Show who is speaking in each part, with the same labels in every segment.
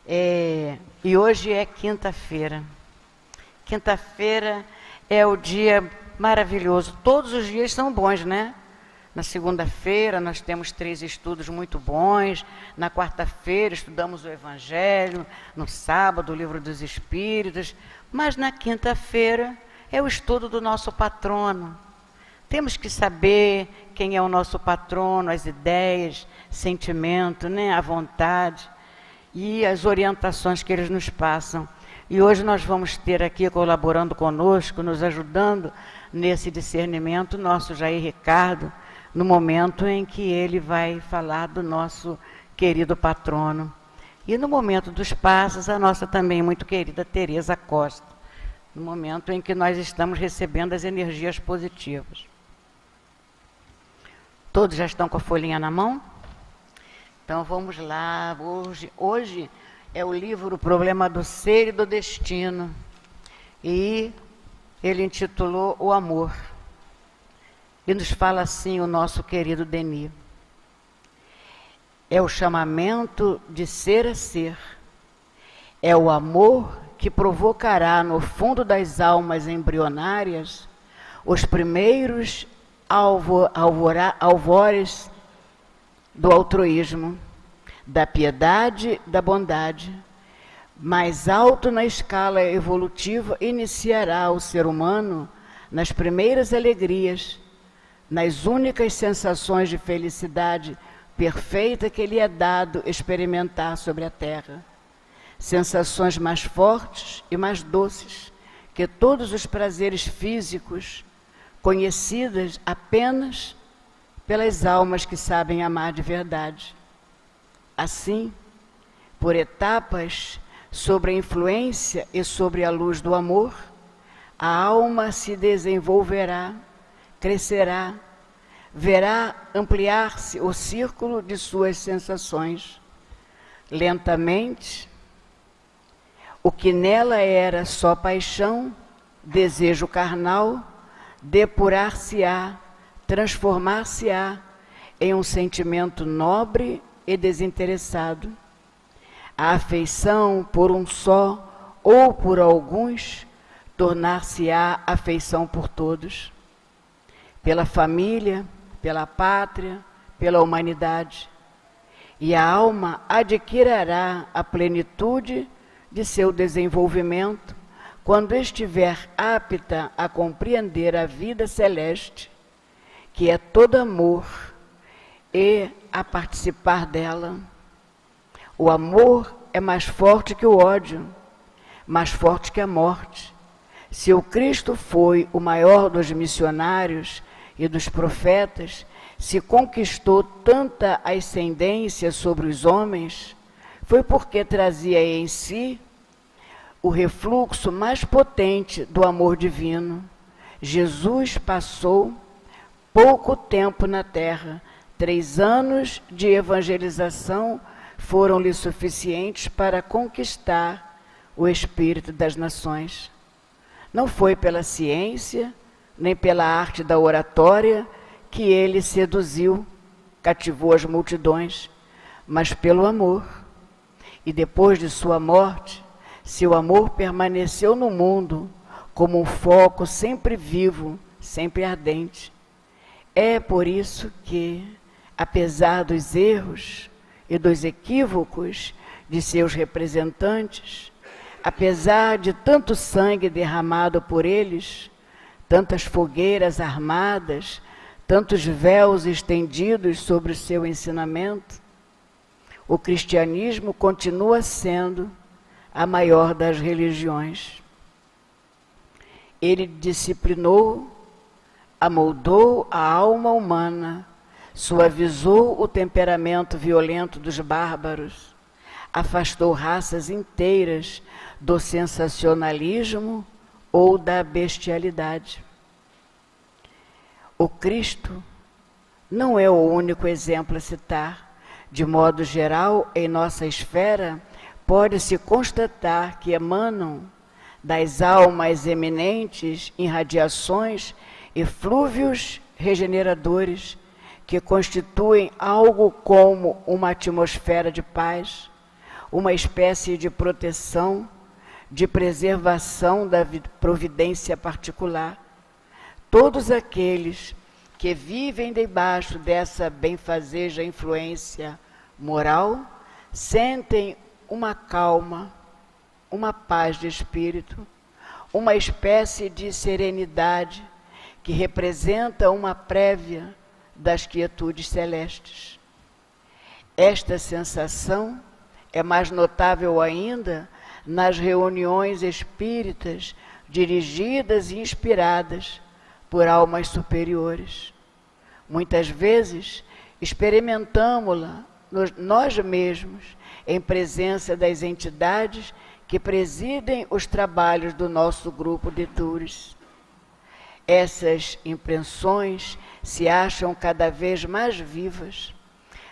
Speaker 1: E hoje é quinta-feira. Quinta-feira é o dia maravilhoso. Todos os dias são bons, né? Na segunda-feira nós temos 3 estudos muito bons. Na quarta-feira estudamos o Evangelho. No sábado o Livro dos Espíritos. Mas na quinta-feira é o estudo do nosso patrono. Temos que saber quem é o nosso patrono, as ideias, sentimento, né? A vontade e as orientações que eles nos passam. E hoje nós vamos ter aqui, colaborando conosco, nos ajudando nesse discernimento, nosso Jair Ricardo, no momento em que ele vai falar do nosso querido patrono. E no momento dos passos, a nossa também muito querida Tereza Costa, no momento em que nós estamos recebendo as energias positivas. Todos já estão com a folhinha na mão? Então vamos lá. Hoje é o livro O Problema do Ser e do Destino. E ele intitulou O Amor. E nos fala assim o nosso querido Denis. É o chamamento de ser a ser. É o amor que provocará no fundo das almas embrionárias os primeiros alvores do altruísmo, da piedade, da bondade. Mais alto na escala evolutiva iniciará o ser humano nas primeiras alegrias, nas únicas sensações de felicidade perfeita que lhe é dado experimentar sobre a terra. Sensações mais fortes e mais doces que todos os prazeres físicos, conhecidas apenas pelas almas que sabem amar de verdade. Assim, por etapas, sobre a influência e sobre a luz do amor, a alma se desenvolverá, crescerá, verá ampliar-se o círculo de suas sensações. Lentamente, o que nela era só paixão, desejo carnal, depurar-se-á, transformar-se-á em um sentimento nobre e desinteressado. A afeição por um só ou por alguns tornar-se-á afeição por todos, pela família, pela pátria, pela humanidade. E a alma adquirirá a plenitude de seu desenvolvimento quando estiver apta a compreender a vida celeste, que é todo amor, e a participar dela. O amor é mais forte que o ódio, mais forte que a morte. Se o Cristo foi o maior dos missionários e dos profetas, se conquistou tanta ascendência sobre os homens, foi porque trazia em si o refluxo mais potente do amor divino. Jesus passou pouco tempo na terra. 3 anos de evangelização foram-lhe suficientes para conquistar o espírito das nações. Não foi pela ciência, nem pela arte da oratória que ele seduziu, cativou as multidões, mas pelo amor. E depois de sua morte, seu amor permaneceu no mundo como um foco sempre vivo, sempre ardente. É por isso que, apesar dos erros e dos equívocos de seus representantes, apesar de tanto sangue derramado por eles, tantas fogueiras armadas, tantos véus estendidos sobre o seu ensinamento, o cristianismo continua sendo a maior das religiões. Ele disciplinou, amoldou a alma humana, suavizou o temperamento violento dos bárbaros, afastou raças inteiras do sensacionalismo ou da bestialidade. O Cristo não é o único exemplo a citar. De modo geral, em nossa esfera, pode-se constatar que emanam das almas eminentes irradiações e flúvios regeneradores que constituem algo como uma atmosfera de paz, uma espécie de proteção, de preservação da providência particular. Todos aqueles que vivem debaixo dessa benfazeja influência moral sentem uma calma, uma paz de espírito, uma espécie de serenidade que representa uma prévia das quietudes celestes. Esta sensação é mais notável ainda nas reuniões espíritas dirigidas e inspiradas por almas superiores. Muitas vezes experimentamo-la nós mesmos, em presença das entidades que presidem os trabalhos do nosso grupo de tours. Essas impressões se acham cada vez mais vivas,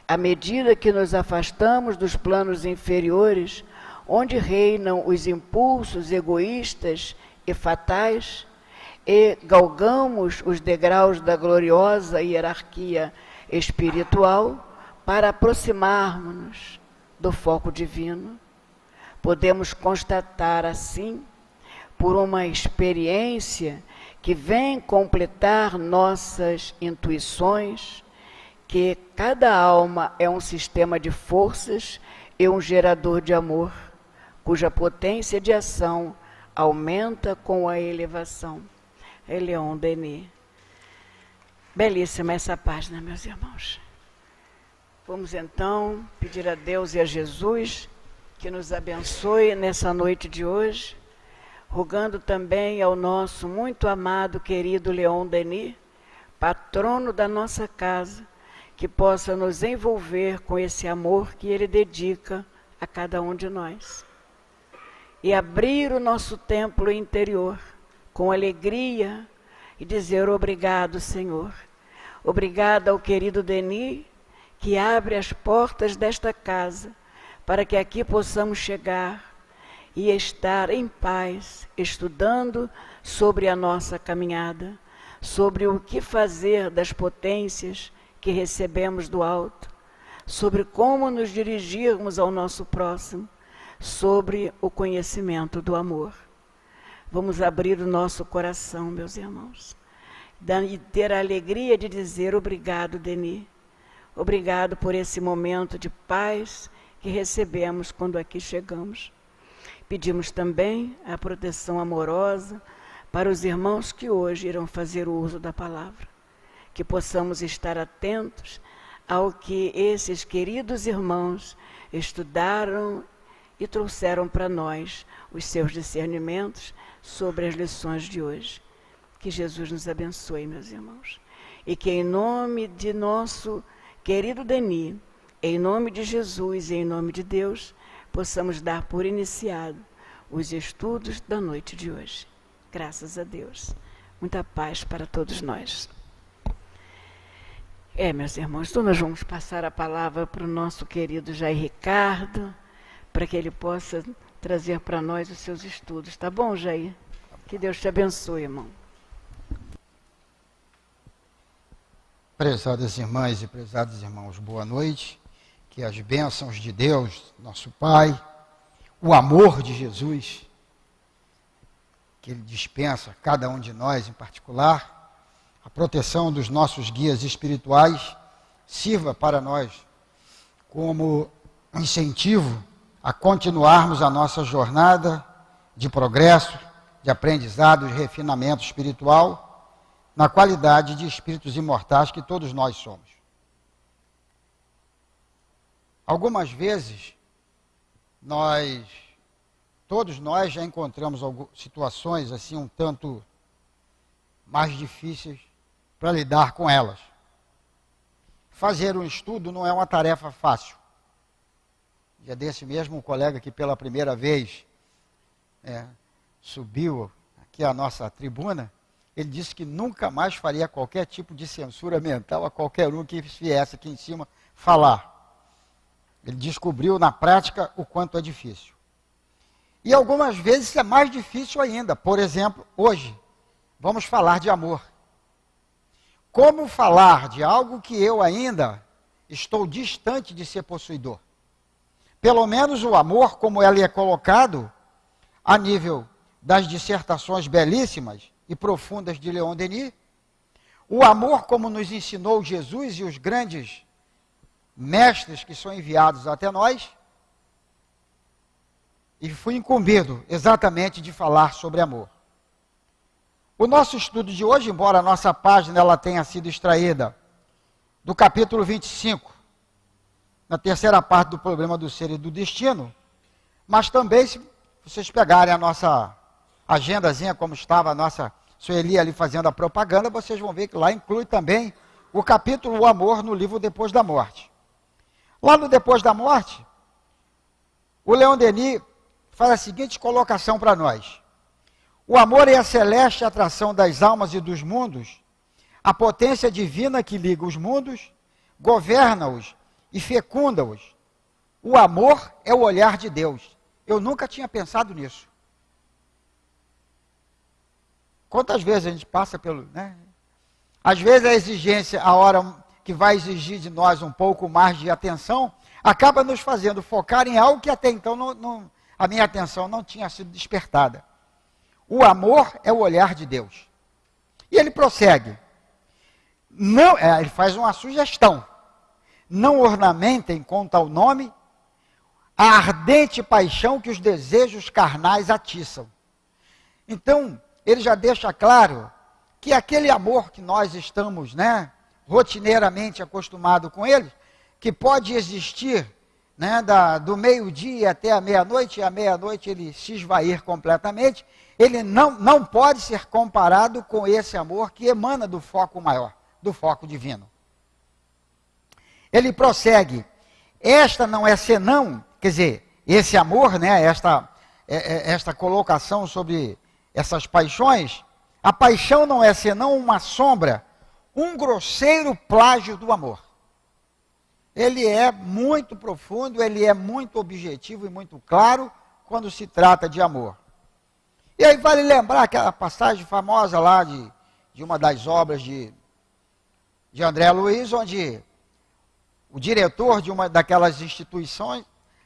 Speaker 1: à medida que nos afastamos dos planos inferiores, onde reinam os impulsos egoístas e fatais, e galgamos os degraus da gloriosa hierarquia espiritual para aproximarmos-nos do foco divino. Podemos constatar assim, por uma experiência que vem completar nossas intuições, que cada alma é um sistema de forças e um gerador de amor, cuja potência de ação aumenta com a elevação. É Leon Denis. Belíssima essa página, meus irmãos. Vamos então pedir a Deus e a Jesus que nos abençoe nessa noite de hoje, rogando também ao nosso muito amado, querido Leon Denis, patrono da nossa casa, que possa nos envolver com esse amor que ele dedica a cada um de nós. E abrir o nosso templo interior com alegria e dizer obrigado, Senhor. Obrigado ao querido Denis, que abre as portas desta casa para que aqui possamos chegar e estar em paz, estudando sobre a nossa caminhada, sobre o que fazer das potências que recebemos do alto, sobre como nos dirigirmos ao nosso próximo, sobre o conhecimento do amor. Vamos abrir o nosso coração, meus irmãos, e ter a alegria de dizer obrigado, Denis. Obrigado por esse momento de paz que recebemos quando aqui chegamos. Pedimos também a proteção amorosa para os irmãos que hoje irão fazer o uso da palavra. Que possamos estar atentos ao que esses queridos irmãos estudaram e trouxeram para nós os seus discernimentos sobre as lições de hoje. Que Jesus nos abençoe, meus irmãos. E que em nome de nosso querido Denis, em nome de Jesus e em nome de Deus, possamos dar por iniciado os estudos da noite de hoje. Graças a Deus. Muita paz para todos nós. Meus irmãos, então nós vamos passar a palavra para o nosso querido Jair Ricardo, para que ele possa trazer para nós os seus estudos. Tá bom, Jair? Que Deus te abençoe, irmão.
Speaker 2: Prezadas irmãs e prezados irmãos, boa noite. Que as bênçãos de Deus, nosso Pai, o amor de Jesus, que Ele dispensa a cada um de nós em particular, a proteção dos nossos guias espirituais, sirva para nós como incentivo a continuarmos a nossa jornada de progresso, de aprendizado, de refinamento espiritual, na qualidade de espíritos imortais que todos nós somos. Algumas vezes, todos nós já encontramos situações assim um tanto mais difíceis para lidar com elas. Fazer um estudo não é uma tarefa fácil. Dia desse mesmo, um colega que pela primeira vez subiu aqui à nossa tribuna, ele disse que nunca mais faria qualquer tipo de censura mental a qualquer um que viesse aqui em cima falar. Ele descobriu na prática o quanto é difícil. E algumas vezes é mais difícil ainda. Por exemplo, hoje, vamos falar de amor. Como falar de algo que eu ainda estou distante de ser possuidor? pelo menos o amor, como ele é colocado a nível das dissertações belíssimas e profundas de Leon Denis, o amor como nos ensinou Jesus e os grandes mestres que são enviados até nós, e fui incumbido exatamente de falar sobre amor. O nosso estudo de hoje, embora a nossa página ela tenha sido extraída do capítulo 25, na terceira parte do problema do ser e do destino, mas também, se vocês pegarem a nossa agendazinha, como estava a nossa Sueli ali fazendo a propaganda, vocês vão ver que lá inclui também o capítulo O Amor no livro Depois da Morte. Lá no Depois da Morte, o Leon Denis faz a seguinte colocação para nós. O amor é a celeste atração das almas e dos mundos, a potência divina que liga os mundos, governa-os e fecunda-os. O amor é o olhar de Deus. Eu nunca tinha pensado nisso. Quantas vezes a gente passa pelo... né? Às vezes a exigência, a hora que vai exigir de nós um pouco mais de atenção, acaba nos fazendo focar em algo que até então a minha atenção não tinha sido despertada. O amor é o olhar de Deus. E ele prossegue. Ele faz uma sugestão. Não ornamentem com tal nome a ardente paixão que os desejos carnais atiçam. Então, ele já deixa claro que aquele amor que nós estamos, rotineiramente acostumados com ele, que pode existir, do meio-dia até a meia-noite, e à meia-noite ele se esvair completamente, ele não pode ser comparado com esse amor que emana do foco maior, do foco divino. Ele prossegue, esta não é senão, quer dizer, esse amor, esta colocação sobre essas paixões, a paixão não é senão uma sombra, um grosseiro plágio do amor. Ele é muito profundo, ele é muito objetivo e muito claro quando se trata de amor. E aí vale lembrar aquela passagem famosa lá de uma das obras de André Luiz, onde o diretor de uma daquelas instituições,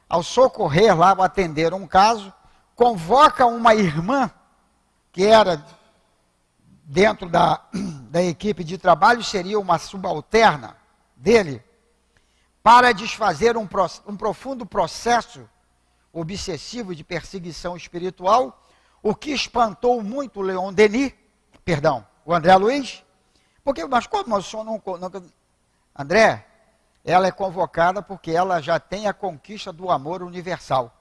Speaker 2: ao socorrer lá, ao atender um caso, convoca uma irmã, que era dentro da equipe de trabalho, seria uma subalterna dele, para desfazer um profundo processo obsessivo de perseguição espiritual, o que espantou muito o André Luiz, mas como o senhor não... André, ela é convocada porque ela já tem a conquista do amor universal.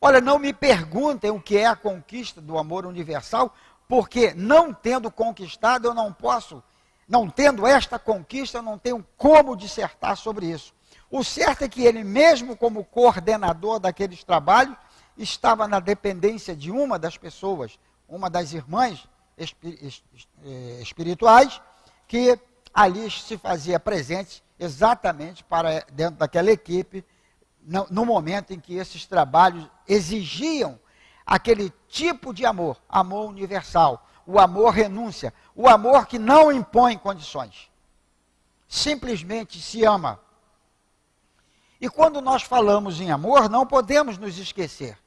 Speaker 2: Olha, não me perguntem o que é a conquista do amor universal, porque não tendo conquistado, eu não posso, não tendo esta conquista, eu não tenho como dissertar sobre isso. O certo é que ele mesmo como coordenador daqueles trabalhos, estava na dependência de uma das pessoas, uma das irmãs espirituais, que ali se fazia presente exatamente para dentro daquela equipe, no momento em que esses trabalhos exigiam aquele tipo de amor, amor universal, o amor renúncia, o amor que não impõe condições, simplesmente se ama. E quando nós falamos em amor, não podemos nos esquecer.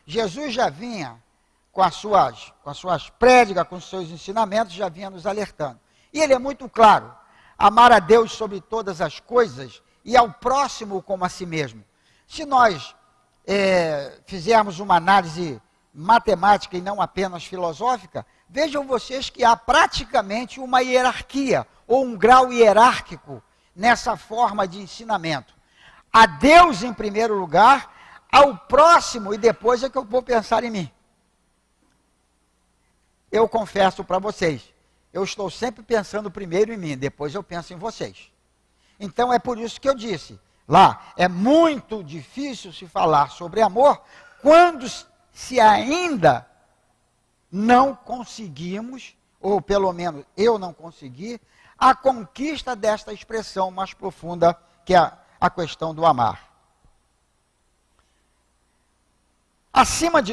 Speaker 2: Jesus já vinha com as suas prédicas, com os seus ensinamentos, já vinha nos alertando. E ele é muito claro, amar a Deus sobre todas as coisas e ao próximo como a si mesmo. Se nós fizermos uma análise matemática e não apenas filosófica, vejam vocês que há praticamente uma hierarquia, ou um grau hierárquico nessa forma de ensinamento. A Deus em primeiro lugar, ao próximo, e depois é que eu vou pensar em mim. Eu confesso para vocês, eu estou sempre pensando primeiro em mim, depois eu penso em vocês. Então é por isso que eu disse, lá, é muito difícil se falar sobre amor, quando se ainda não conseguimos, ou pelo menos eu não consegui, a conquista desta expressão mais profunda, que é a questão do amar.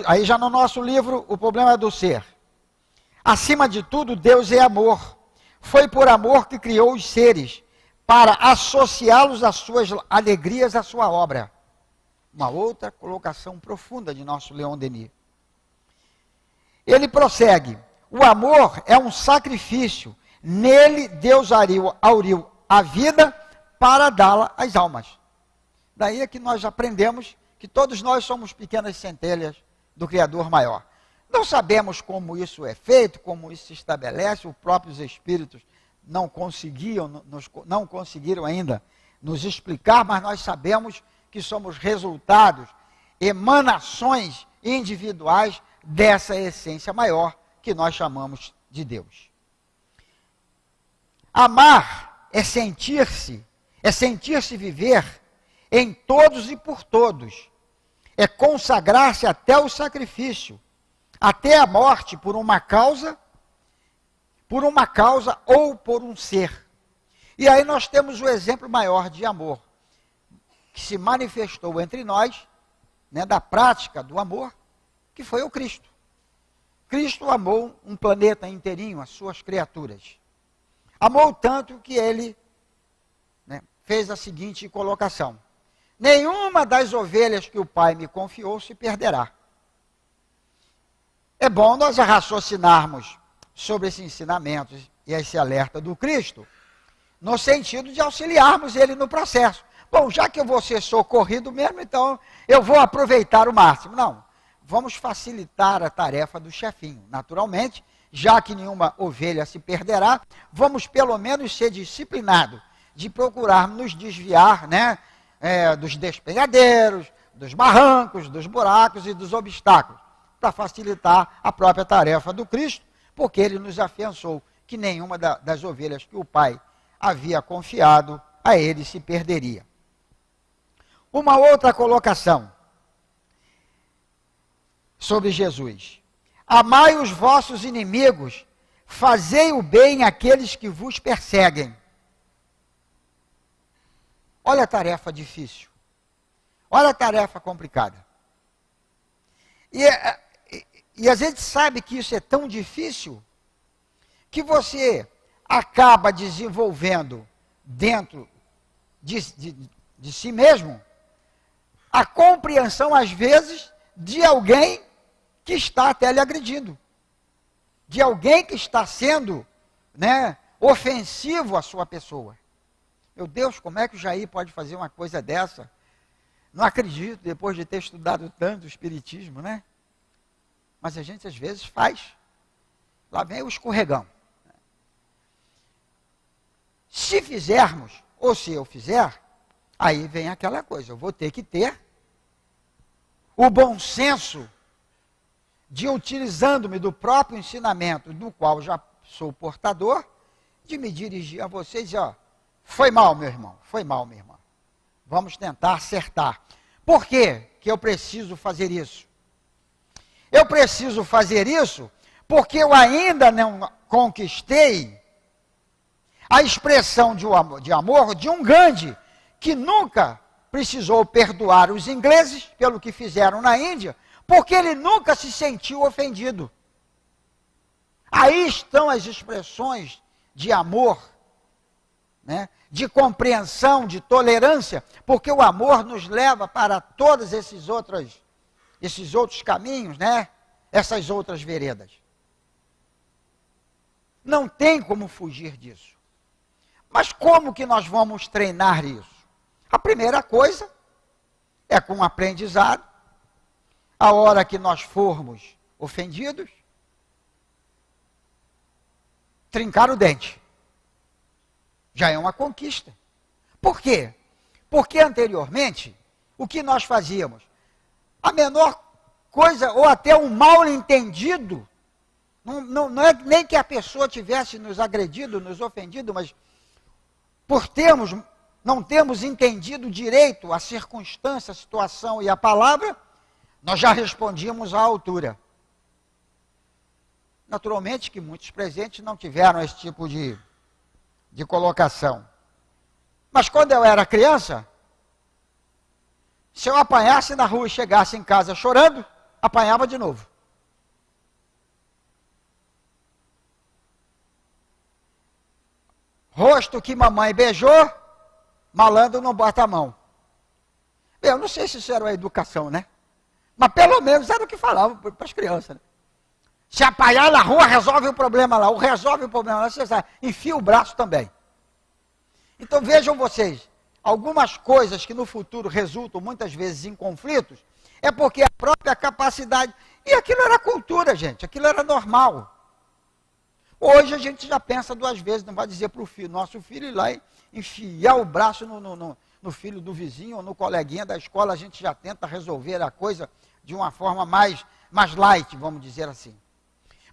Speaker 2: Aí já no nosso livro, O Problema do Ser. Acima de tudo, Deus é amor. Foi por amor que criou os seres, para associá-los às suas alegrias, à sua obra. Uma outra colocação profunda de nosso Leon Denis. Ele prossegue: o amor é um sacrifício. Nele Deus auriu a vida para dá-la às almas. Daí é que nós aprendemos que todos nós somos pequenas centelhas do Criador maior. Não sabemos como isso é feito, como isso se estabelece, os próprios espíritos não conseguiram ainda nos explicar, mas nós sabemos que somos resultados, emanações individuais dessa essência maior que nós chamamos de Deus. Amar é sentir-se viver em todos e por todos, é consagrar-se até o sacrifício, até a morte por uma causa ou por um ser. E aí nós temos o exemplo maior de amor, que se manifestou entre nós, né, da prática do amor, que foi o Cristo. Cristo amou um planeta inteirinho, as suas criaturas. Amou tanto que ele, né, fez a seguinte colocação: nenhuma das ovelhas que o Pai me confiou se perderá. É bom nós raciocinarmos sobre esse ensinamento e esse alerta do Cristo, no sentido de auxiliarmos ele no processo. Bom, já que eu vou ser socorrido mesmo, então eu vou aproveitar o máximo. Não, vamos facilitar a tarefa do chefinho. Naturalmente, já que nenhuma ovelha se perderá, vamos pelo menos ser disciplinados de procurar nos desviar, né, dos despenhadeiros, dos barrancos, dos buracos e dos obstáculos, para facilitar a própria tarefa do Cristo, porque ele nos afiançou que nenhuma das ovelhas que o Pai havia confiado a ele se perderia. Uma outra colocação sobre Jesus: amai os vossos inimigos, fazei o bem àqueles que vos perseguem. Olha a tarefa difícil, olha a tarefa complicada. E a gente sabe que isso é tão difícil que você acaba desenvolvendo dentro de si mesmo a compreensão, às vezes, de alguém que está até lhe agredindo, de alguém que está sendo, né, ofensivo à sua pessoa. Meu Deus, como é que o Jair pode fazer uma coisa dessa? Não acredito, depois de ter estudado tanto o Espiritismo, né? Mas a gente às vezes faz. Lá vem o escorregão. Se fizermos, ou se eu fizer, aí vem aquela coisa: eu vou ter que ter o bom senso de, utilizando-me do próprio ensinamento, do qual já sou portador, de me dirigir a vocês e dizer: ó, foi mal, meu irmão, foi mal, minha irmã. Vamos tentar acertar. Por quê que eu preciso fazer isso? Eu preciso fazer isso porque eu ainda não conquistei a expressão de amor de um Gandhi, que nunca precisou perdoar os ingleses pelo que fizeram na Índia, porque ele nunca se sentiu ofendido. Aí estão as expressões de amor, né, de compreensão, de tolerância, porque o amor nos leva para todos esses outros caminhos, né, essas outras veredas. Não tem como fugir disso. Mas como que nós vamos treinar isso? A primeira coisa é com o aprendizado. A hora que nós formos ofendidos, trincar o dente. Já é uma conquista. Por quê? Porque anteriormente, o que nós fazíamos? A menor coisa, ou até um mal entendido, não é nem que a pessoa tivesse nos agredido, nos ofendido, mas por não termos entendido direito a circunstância, a situação e a palavra, nós já respondíamos à altura. Naturalmente que muitos presentes não tiveram esse tipo de colocação. Mas quando eu era criança, se eu apanhasse na rua e chegasse em casa chorando, apanhava de novo. Rosto que mamãe beijou, malandro não bota a mão. Eu não sei se isso era a educação, né? Mas pelo menos era o que falavam para as crianças. Né? Se apanhar na rua, resolve o problema lá. Ou resolve o problema lá, você sabe, enfia o braço também. Então vejam vocês, algumas coisas que no futuro resultam muitas vezes em conflitos, é porque a própria capacidade... E aquilo era cultura, gente, aquilo era normal. Hoje a gente já pensa duas vezes, não vai dizer para o filho, nosso filho ir lá e enfiar o braço no filho do vizinho ou no coleguinha da escola, a gente já tenta resolver a coisa de uma forma mais light, vamos dizer assim.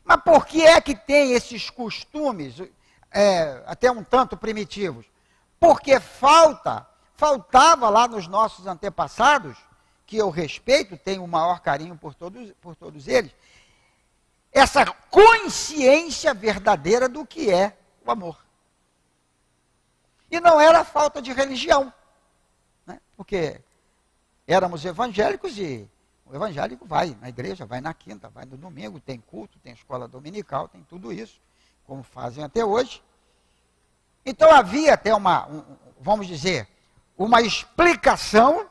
Speaker 2: Mas por que é que tem esses costumes, até um tanto primitivos? Porque faltava lá nos nossos antepassados, que eu respeito, tenho o maior carinho por todos eles, essa consciência verdadeira do que é o amor. E não era falta de religião, né? Porque éramos evangélicos e o evangélico vai na igreja, vai na quinta, vai no domingo, tem culto, tem escola dominical, tem tudo isso, como fazem até hoje. Então havia até vamos dizer, uma explicação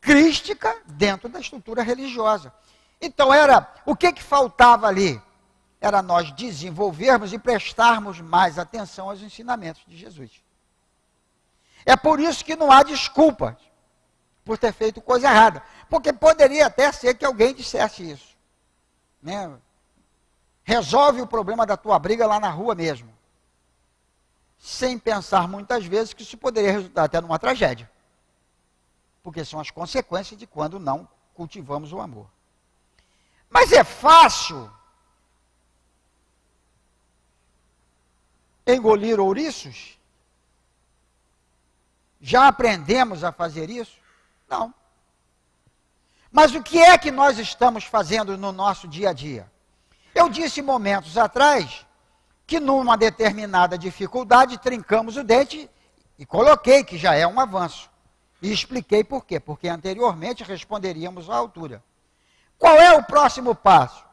Speaker 2: crística dentro da estrutura religiosa. Então o que faltava ali? Era nós desenvolvermos e prestarmos mais atenção aos ensinamentos de Jesus. É por isso que não há desculpa por ter feito coisa errada. Porque poderia até ser que alguém dissesse isso. Né? Resolve o problema da tua briga lá na rua mesmo. Sem pensar muitas vezes que isso poderia resultar até numa tragédia. Porque são as consequências de quando não cultivamos o amor. Mas é fácil engolir ouriços? Já aprendemos a fazer isso? Não. Mas o que é que nós estamos fazendo no nosso dia a dia? Eu disse momentos atrás que numa determinada dificuldade trincamos o dente e coloquei que já é um avanço. E expliquei por quê. Porque anteriormente responderíamos à altura. Qual é o próximo passo?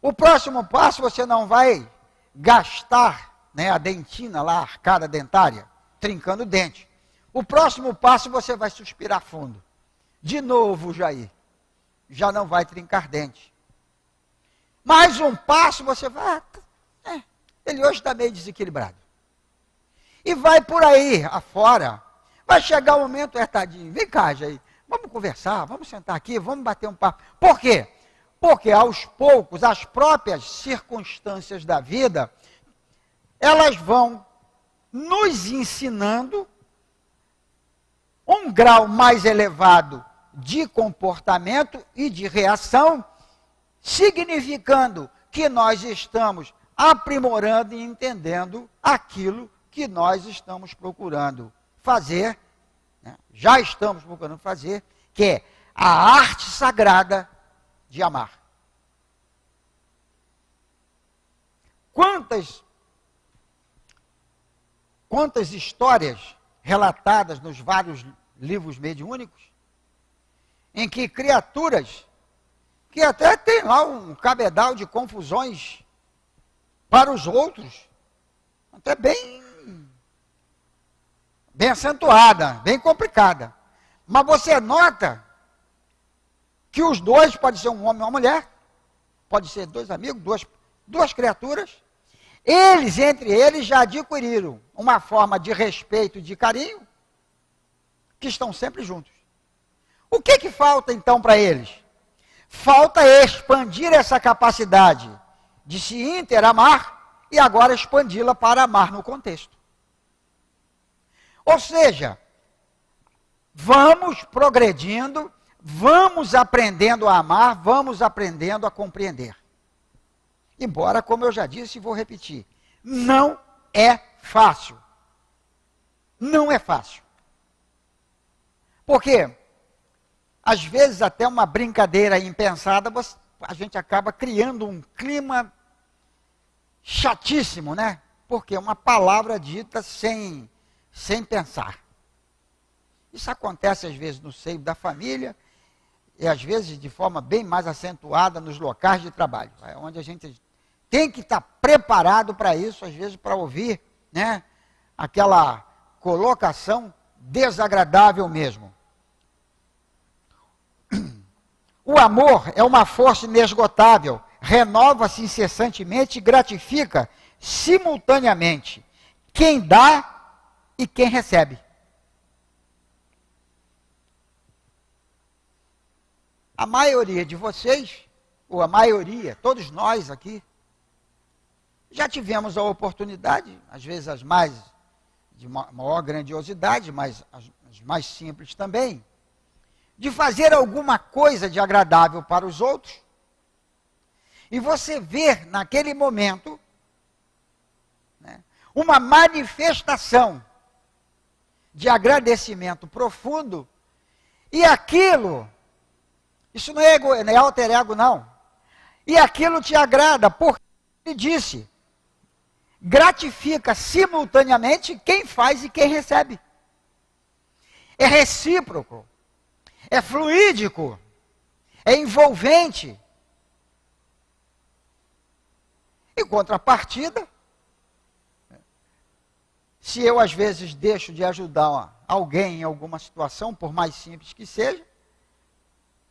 Speaker 2: O próximo passo você não vai gastar, né, a dentina lá, a arcada dentária, trincando o dente. O próximo passo você vai suspirar fundo. De novo, Jair. Já não vai trincar dente. Mais um passo você vai... ele hoje está meio desequilibrado. E vai por aí afora. Vai chegar o momento, tadinho, vem cá, Jair. Vamos conversar, vamos sentar aqui, vamos bater um papo. Por quê? Porque aos poucos, as próprias circunstâncias da vida, elas vão nos ensinando um grau mais elevado de comportamento e de reação, significando que nós estamos aprimorando e entendendo aquilo que nós estamos procurando fazer, né? Já estamos procurando fazer, que é a arte sagrada de amar. Quantas histórias relatadas nos vários livros mediúnicos, em que criaturas, que até tem lá um cabedal de confusões para os outros, até bem acentuada, bem complicada. Mas você nota que os dois, pode ser um homem e uma mulher, pode ser dois amigos, duas criaturas, entre eles já adquiriram uma forma de respeito e de carinho, que estão sempre juntos. O que falta então para eles? Falta expandir essa capacidade de se interamar e agora expandi-la para amar no contexto. Ou seja, vamos progredindo, vamos aprendendo a amar, vamos aprendendo a compreender. Embora, como eu já disse e vou repetir, não é fácil. Não é fácil. Porque, às vezes, até uma brincadeira impensada, a gente acaba criando um clima chatíssimo, né? Porque é uma palavra dita sem pensar. Isso acontece, às vezes, no seio da família, e às vezes de forma bem mais acentuada nos locais de trabalho, onde a gente tem que estar preparado para isso, às vezes para ouvir, né, aquela colocação desagradável mesmo. O amor é uma força inesgotável, renova-se incessantemente e gratifica simultaneamente quem dá e quem recebe. A maioria de vocês, ou a maioria, todos nós aqui, já tivemos a oportunidade, às vezes as mais de maior grandiosidade, mas as mais simples também, de fazer alguma coisa de agradável para os outros, e você ver naquele momento, né, uma manifestação de agradecimento profundo, e aquilo, isso não é, não é alter ego não, e aquilo te agrada, porque ele disse, gratifica simultaneamente quem faz e quem recebe. É recíproco, é fluídico, é envolvente. Em contrapartida, se eu às vezes deixo de ajudar alguém em alguma situação, por mais simples que seja,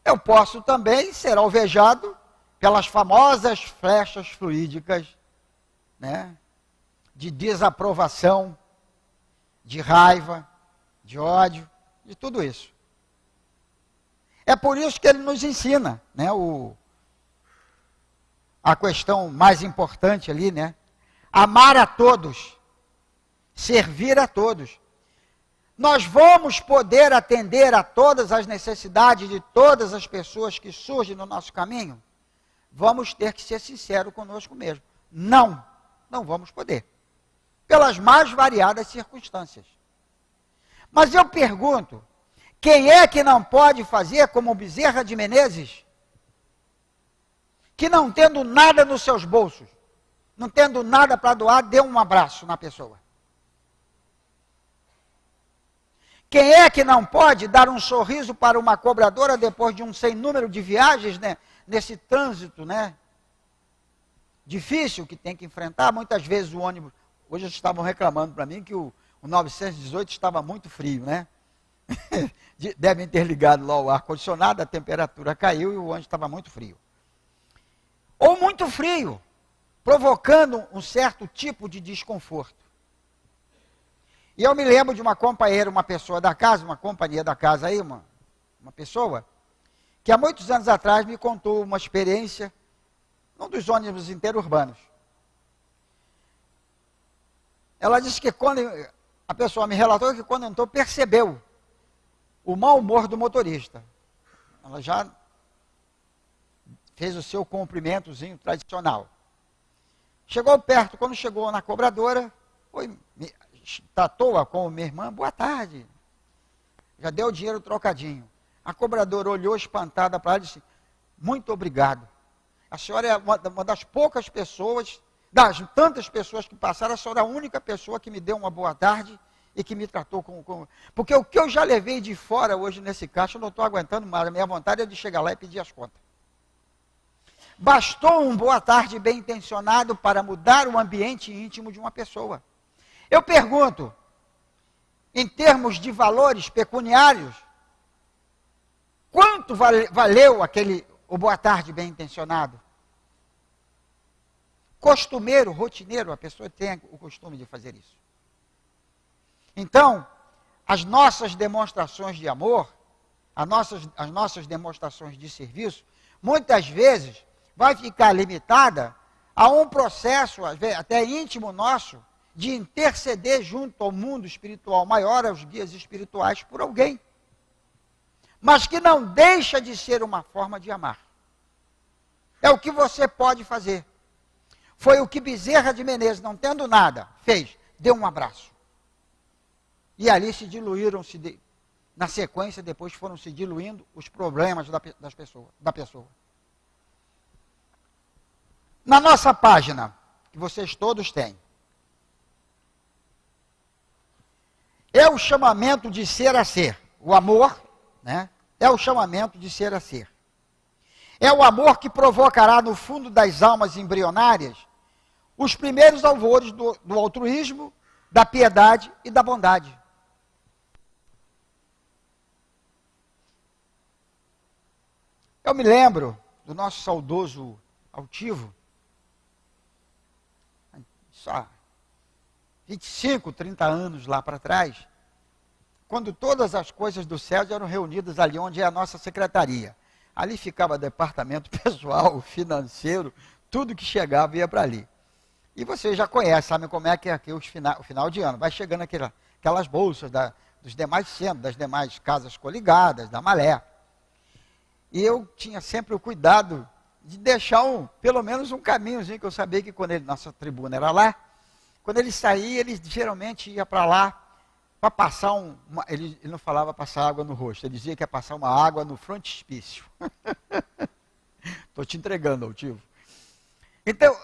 Speaker 2: eu posso também ser alvejado pelas famosas flechas fluídicas, né, de desaprovação, de raiva, de ódio, de tudo isso. É por isso que ele nos ensina, né, a questão mais importante ali, né, amar a todos, servir a todos. Nós vamos poder atender a todas as necessidades de todas as pessoas que surgem no nosso caminho? Vamos ter que ser sinceros conosco mesmo. Não vamos poder. Pelas mais variadas circunstâncias. Mas eu pergunto, quem é que não pode fazer como Bezerra de Menezes? Que não tendo nada nos seus bolsos, não tendo nada para doar, dê um abraço na pessoa. Quem é que não pode dar um sorriso para uma cobradora depois de um sem número de viagens, né, nesse trânsito, né, difícil que tem que enfrentar? Muitas vezes o ônibus, hoje eles estavam reclamando para mim que o 918 estava muito frio, né? Devem ter ligado lá o ar-condicionado, a temperatura caiu e o ônibus estava muito frio. Ou muito frio, provocando um certo tipo de desconforto. E eu me lembro de uma companheira, uma pessoa da casa, uma companhia da casa aí, uma pessoa, que há muitos anos atrás me contou uma experiência num dos ônibus interurbanos. Ela disse que quando a pessoa me relatou que quando entrou percebeu o mau humor do motorista. Ela já fez o seu cumprimentozinho tradicional. Chegou perto, quando chegou na cobradora, tratou-a como minha irmã, boa tarde. Já deu o dinheiro trocadinho. A cobradora olhou espantada para ela e disse, muito obrigado. A senhora é uma das poucas pessoas, das tantas pessoas que passaram, a senhora é a única pessoa que me deu uma boa tarde e que me tratou como... Porque o que eu já levei de fora hoje nesse caixa, eu não estou aguentando mais. A minha vontade é de chegar lá e pedir as contas. Bastou um boa tarde bem intencionado para mudar o ambiente íntimo de uma pessoa. Eu pergunto, em termos de valores pecuniários, quanto valeu o boa tarde bem intencionado? Costumeiro, rotineiro, a pessoa tem o costume de fazer isso. Então, as nossas demonstrações de amor, as nossas demonstrações de serviço, muitas vezes vai ficar limitada a um processo, até íntimo nosso, de interceder junto ao mundo espiritual maior, aos guias espirituais, por alguém. Mas que não deixa de ser uma forma de amar. É o que você pode fazer. Foi o que Bezerra de Menezes, não tendo nada, fez. Deu um abraço. E ali se diluíram, na sequência, depois foram se diluindo os problemas da pessoa. Na nossa página, que vocês todos têm, é o chamamento de ser a ser. O amor, né, é o chamamento de ser a ser. É o amor que provocará no fundo das almas embrionárias os primeiros alvores do altruísmo, da piedade e da bondade. Eu me lembro do nosso saudoso altivo, só 25, 30 anos lá para trás, quando todas as coisas do céu eram reunidas ali onde é a nossa secretaria. Ali ficava departamento pessoal, financeiro, tudo que chegava ia para ali. E vocês já conhecem, sabem como é que é aqui o final de ano. Vai chegando aquelas bolsas dos demais centros, das demais casas coligadas, da Malé. E eu tinha sempre o cuidado de deixar pelo menos um caminhozinho, que eu sabia que quando nossa tribuna era lá, quando ele saía, ele geralmente ia para lá para passar ele não falava passar água no rosto, ele dizia que ia passar uma água no frontispício. Estou te entregando, altivo. Então,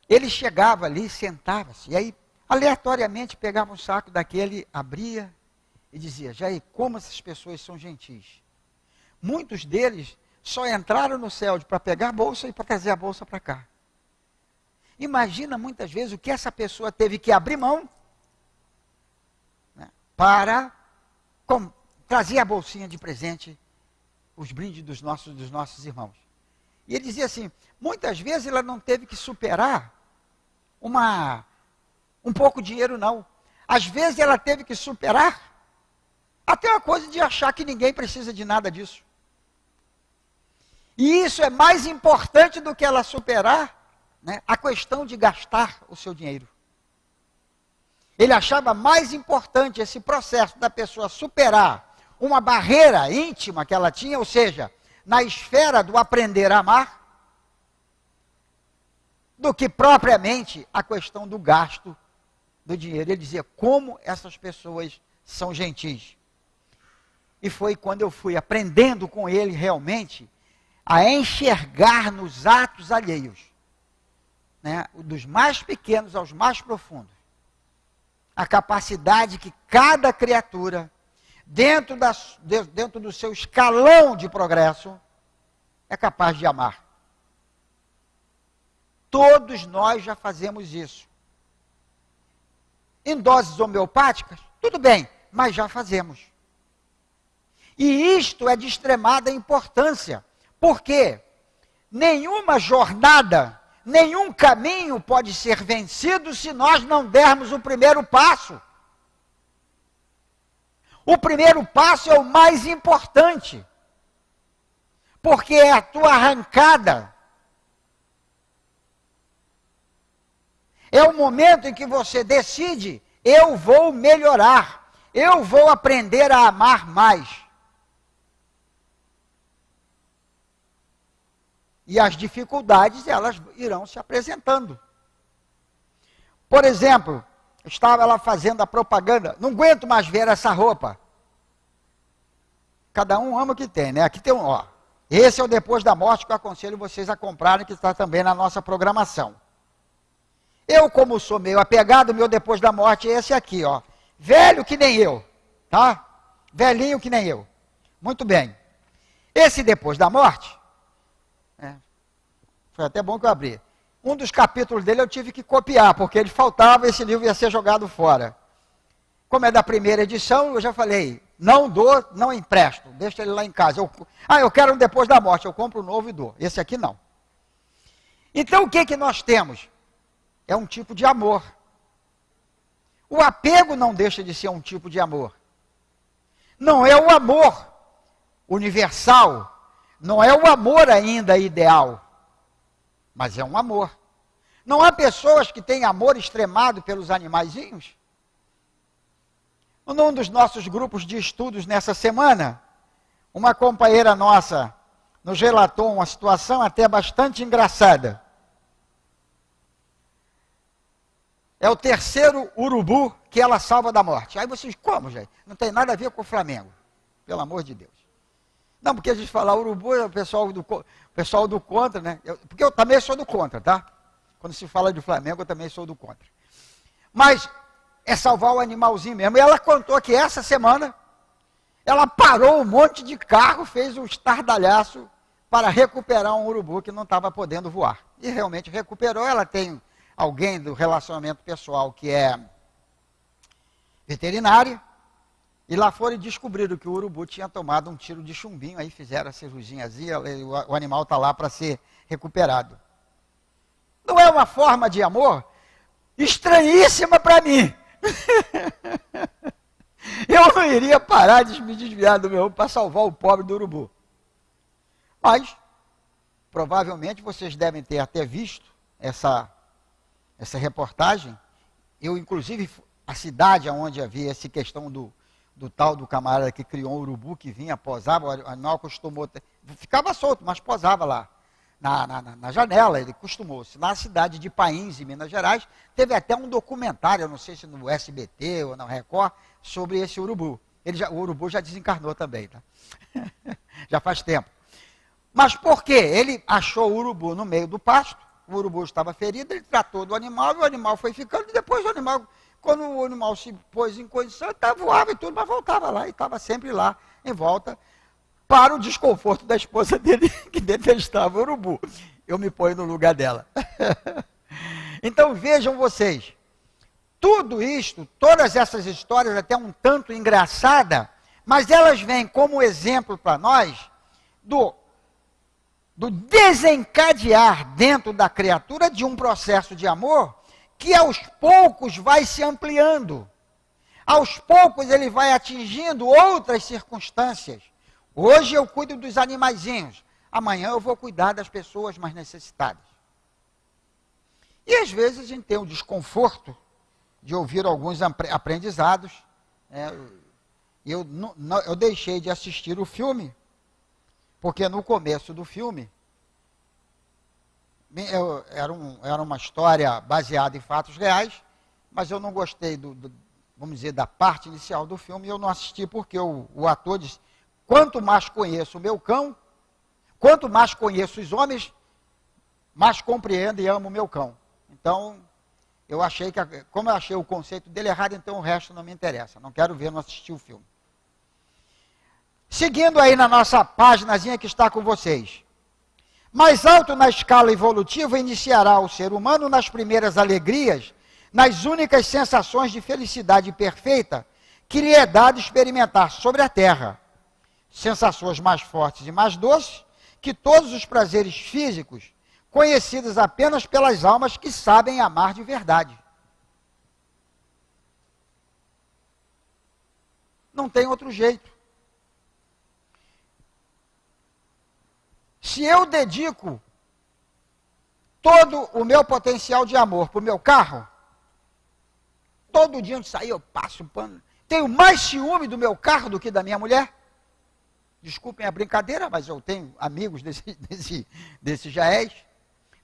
Speaker 2: ele chegava ali, sentava-se, e aí, aleatoriamente, pegava um saco daquele, abria e dizia: Jair, como essas pessoas são gentis. Muitos deles só entraram no céu para pegar a bolsa e para trazer a bolsa para cá. Imagina muitas vezes o que essa pessoa teve que abrir mão, né, para trazer a bolsinha de presente, os brindes dos nossos irmãos. E ele dizia assim, muitas vezes ela não teve que superar um pouco de dinheiro, não. Às vezes ela teve que superar até uma coisa de achar que ninguém precisa de nada disso. E isso é mais importante do que ela superar, né, a questão de gastar o seu dinheiro. Ele achava mais importante esse processo da pessoa superar uma barreira íntima que ela tinha, ou seja, na esfera do aprender a amar, do que propriamente a questão do gasto do dinheiro. Ele dizia, como essas pessoas são gentis. E foi quando eu fui aprendendo com ele realmente a enxergar nos atos alheios, né, dos mais pequenos aos mais profundos, a capacidade que cada criatura, dentro do seu escalão de progresso, é capaz de amar. Todos nós já fazemos isso. Em doses homeopáticas, tudo bem, mas já fazemos. E isto é de extremada importância, porque nenhuma jornada, nenhum caminho pode ser vencido se nós não dermos o primeiro passo. O primeiro passo é o mais importante, porque é a tua arrancada. É o momento em que você decide, eu vou melhorar, eu vou aprender a amar mais. E as dificuldades, elas irão se apresentando. Por exemplo, estava lá fazendo a propaganda, não aguento mais ver essa roupa. Cada um ama o que tem, né? Aqui tem esse é o Depois da Morte que eu aconselho vocês a comprarem, que está também na nossa programação. Eu, como sou meio apegado, meu Depois da Morte é esse aqui, ó. Velho que nem eu, tá? Velhinho que nem eu. Muito bem. Esse Depois da Morte, foi até bom que eu abri. Um dos capítulos dele eu tive que copiar, porque ele faltava, esse livro ia ser jogado fora. Como é da primeira edição, eu já falei, não dou, não empresto, deixa ele lá em casa. Eu quero um Depois da Morte, eu compro um novo e dou. Esse aqui não. Então o que nós temos? É um tipo de amor. O apego não deixa de ser um tipo de amor. Não é o amor universal, não é o amor ainda ideal, mas é um amor. Não há pessoas que têm amor extremado pelos animaizinhos? Num dos nossos grupos de estudos nessa semana, uma companheira nossa nos relatou uma situação até bastante engraçada. É o terceiro urubu que ela salva da morte. Aí vocês, como, gente? Não tem nada a ver com o Flamengo, pelo amor de Deus. Não, porque a gente fala urubu, é o pessoal do contra, né? Porque eu também sou do contra, tá? Quando se fala de Flamengo, eu também sou do contra. Mas é salvar o animalzinho mesmo. E ela contou que essa semana, ela parou um monte de carro, fez um estardalhaço para recuperar um urubu que não estava podendo voar. E realmente recuperou. Ela tem alguém do relacionamento pessoal que é veterinária, E lá foram e descobriram que o urubu tinha tomado um tiro de chumbinho, aí fizeram a cirurgiazinha, o animal está lá para ser recuperado. Não é uma forma de amor estranhíssima para mim. Eu não iria parar de me desviar do meu para salvar o pobre do urubu. Mas, provavelmente, vocês devem ter até visto essa reportagem. Eu, inclusive, a cidade onde havia essa questão do tal do camarada que criou um urubu que vinha, posava, o animal acostumou, ficava solto, mas posava lá. Na janela, ele costumou-se. Na cidade de Pains, em Minas Gerais, teve até um documentário, eu não sei se no SBT ou na Record, sobre esse urubu. O urubu já desencarnou também, tá? Já faz tempo. Mas por quê? Ele achou o urubu no meio do pasto, o urubu estava ferido, ele tratou do animal, e o animal foi ficando, e depois o animal, quando o animal se pôs em condição, ele voava e tudo, mas voltava lá, e estava sempre lá, em volta, para o desconforto da esposa dele, que detestava o urubu. Eu me ponho no lugar dela. Então vejam vocês, tudo isto, todas essas histórias, até um tanto engraçada, mas elas vêm como exemplo para nós do desencadear dentro da criatura de um processo de amor que aos poucos vai se ampliando. Aos poucos ele vai atingindo outras circunstâncias. Hoje eu cuido dos animaizinhos, amanhã eu vou cuidar das pessoas mais necessitadas. E às vezes a gente tem o desconforto de ouvir alguns aprendizados. Eu deixei de assistir o filme, porque no começo do filme, era uma história baseada em fatos reais, mas eu não gostei, vamos dizer, da parte inicial do filme, e eu não assisti porque o ator disse: quanto mais conheço o meu cão, quanto mais conheço os homens, mais compreendo e amo o meu cão. Então, eu achei como eu achei o conceito dele errado, então o resto não me interessa. Não quero ver, não assistir o filme. Seguindo aí na nossa paginazinha que está com vocês. Mais alto na escala evolutiva iniciará o ser humano nas primeiras alegrias, nas únicas sensações de felicidade perfeita que lhe é dado experimentar sobre a terra. Sensações mais fortes e mais doces que todos os prazeres físicos, conhecidos apenas pelas almas que sabem amar de verdade. Não tem outro jeito. Se eu dedico todo o meu potencial de amor para o meu carro, todo dia antes de sair eu passo um pano. Tenho mais ciúme do meu carro do que da minha mulher. Desculpem a brincadeira, mas eu tenho amigos desse Jaés.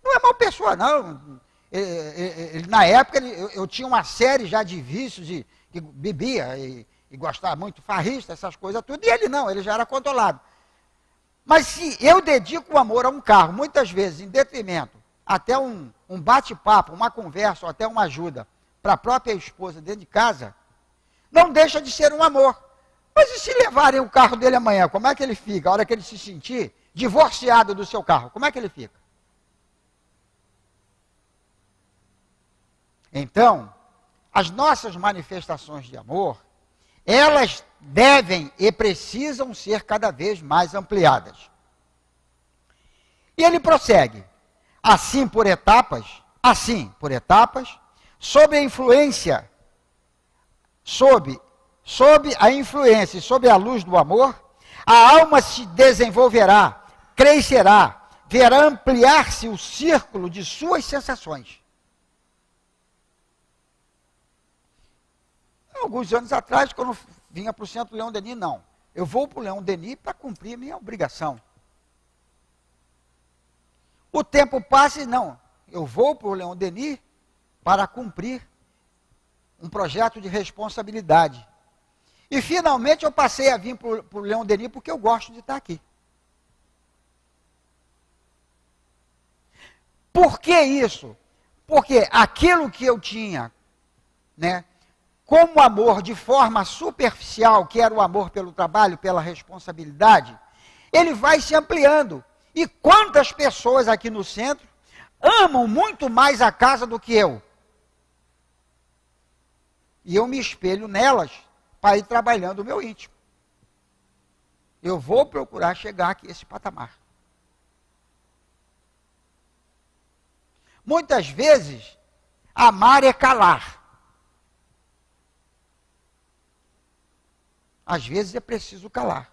Speaker 2: Não é mal pessoa, não. Na época, eu tinha uma série já de vícios, que bebia e gostava muito, farrista, essas coisas tudo. E ele não, ele já era controlado. Mas se eu dedico o amor a um carro, muitas vezes em detrimento, até um bate-papo, uma conversa, ou até uma ajuda para a própria esposa dentro de casa, não deixa de ser um amor. Mas e se levarem o carro dele amanhã, como é que ele fica? A hora que ele se sentir divorciado do seu carro, como é que ele fica? Então, as nossas manifestações de amor, elas devem e precisam ser cada vez mais ampliadas. E ele prossegue, assim por etapas, sob a influência, sob a influência e sob a luz do amor, a alma se desenvolverá, crescerá, verá ampliar-se o círculo de suas sensações. Alguns anos atrás, quando eu vinha para o Centro Leão Denis, não. Eu vou para o Leão Denis para cumprir a minha obrigação. O tempo passa e não. Eu vou para o Leão Denis para cumprir um projeto de responsabilidade. E finalmente eu passei a vir para o Leão Denis porque eu gosto de estar aqui. Por que isso? Porque aquilo que eu tinha, como amor de forma superficial, que era o amor pelo trabalho, pela responsabilidade, ele vai se ampliando. E quantas pessoas aqui no centro amam muito mais a casa do que eu? E eu me espelho nelas para ir trabalhando o meu íntimo. Eu vou procurar chegar aqui a esse patamar. Muitas vezes, amar é calar. Às vezes é preciso calar.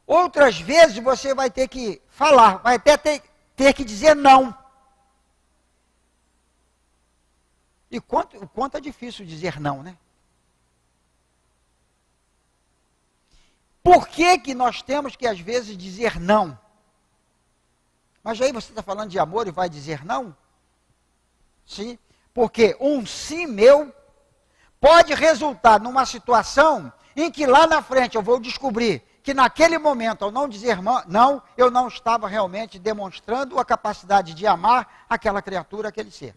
Speaker 2: Outras vezes você vai ter que falar, vai até ter que dizer não. E o quanto é difícil dizer não, né? Por que nós temos que, às vezes, dizer não? Mas aí você está falando de amor e vai dizer não? Sim, porque um sim meu pode resultar numa situação em que lá na frente eu vou descobrir que naquele momento, ao não dizer não, eu não estava realmente demonstrando a capacidade de amar aquela criatura, aquele ser.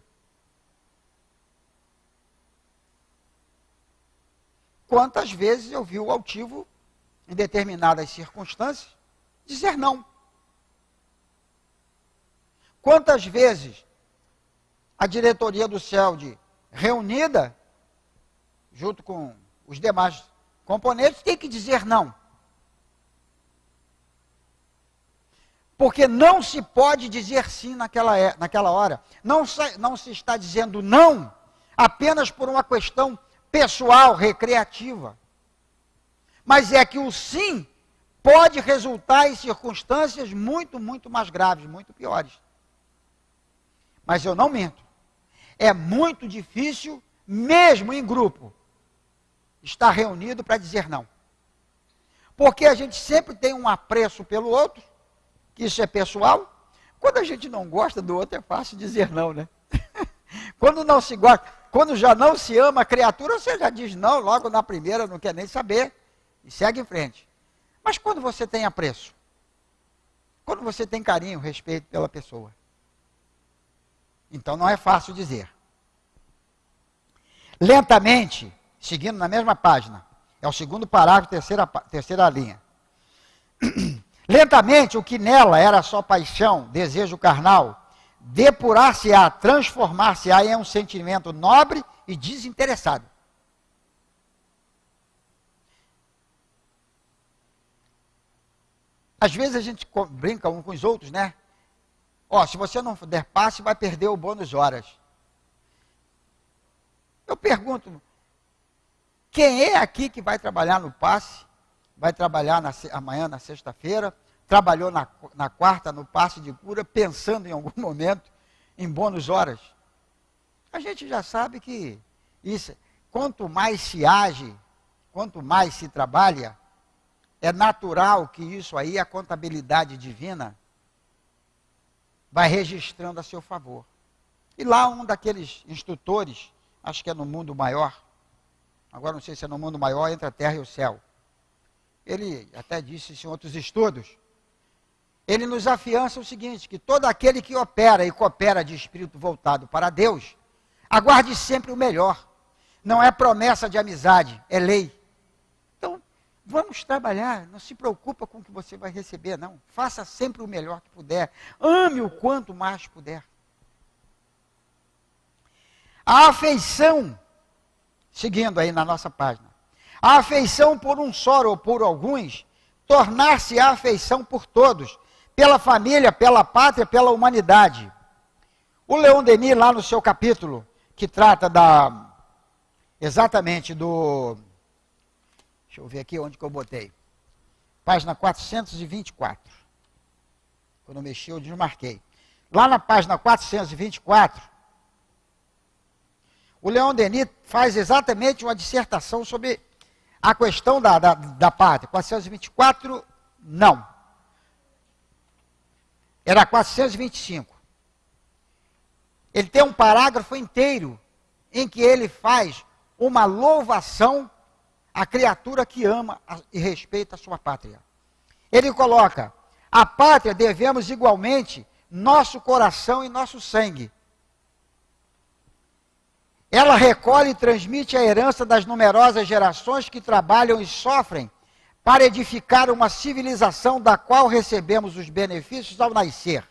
Speaker 2: Quantas vezes eu vi o altivo, em determinadas circunstâncias, dizer não? Quantas vezes a diretoria do CELD, reunida, junto com os demais componentes, tem que dizer não? Porque não se pode dizer sim naquela hora. Não se está dizendo não apenas por uma questão pessoal, recreativa. Mas é que o sim pode resultar em circunstâncias muito, muito mais graves, muito piores. Mas eu não minto. É muito difícil, mesmo em grupo, estar reunido para dizer não. Porque a gente sempre tem um apreço pelo outro, que isso é pessoal. Quando a gente não gosta do outro, é fácil dizer não, né? Quando não se gosta, quando já não se ama a criatura, você já diz não, logo na primeira, não quer nem saber, e segue em frente. Mas quando você tem apreço, quando você tem carinho, respeito pela pessoa, então não é fácil dizer. Lentamente, seguindo na mesma página, é o segundo parágrafo, terceira linha. Lentamente, o que nela era só paixão, desejo carnal, depurar-se-á, transformar-se-á em um sentimento nobre e desinteressado. Às vezes a gente brinca uns com os outros, né? Ó, se você não der passe, vai perder o bônus horas. Eu pergunto, quem é aqui que vai trabalhar no passe? Vai trabalhar amanhã, na sexta-feira, trabalhou na quarta, no passe de cura, pensando em algum momento em bônus horas. A gente já sabe que isso, quanto mais se age, quanto mais se trabalha, é natural que isso aí, a contabilidade divina, vai registrando a seu favor. E lá um daqueles instrutores, acho que é no mundo maior, agora não sei se é no mundo maior, entre a terra e o céu. Ele até disse isso em outros estudos. Ele nos afiança o seguinte, que todo aquele que opera e coopera de espírito voltado para Deus, aguarde sempre o melhor. Não é promessa de amizade, é lei. Então, vamos trabalhar, não se preocupa com o que você vai receber, não. Faça sempre o melhor que puder. Ame o quanto mais puder. A afeição, seguindo aí na nossa página, a afeição por um só ou por alguns, tornar-se a afeição por todos, pela família, pela pátria, pela humanidade. O Leon Denis, lá no seu capítulo, que trata exatamente do... Deixa eu ver aqui onde que eu botei. Página 424. Quando eu mexi, eu desmarquei. Lá na página 424, o Leon Denis faz exatamente uma dissertação sobre a questão da pátria. 424, não. Era 425. Ele tem um parágrafo inteiro em que ele faz uma louvação à criatura que ama e respeita a sua pátria. Ele coloca, a pátria devemos igualmente nosso coração e nosso sangue. Ela recolhe e transmite a herança das numerosas gerações que trabalham e sofrem para edificar uma civilização da qual recebemos os benefícios ao nascer.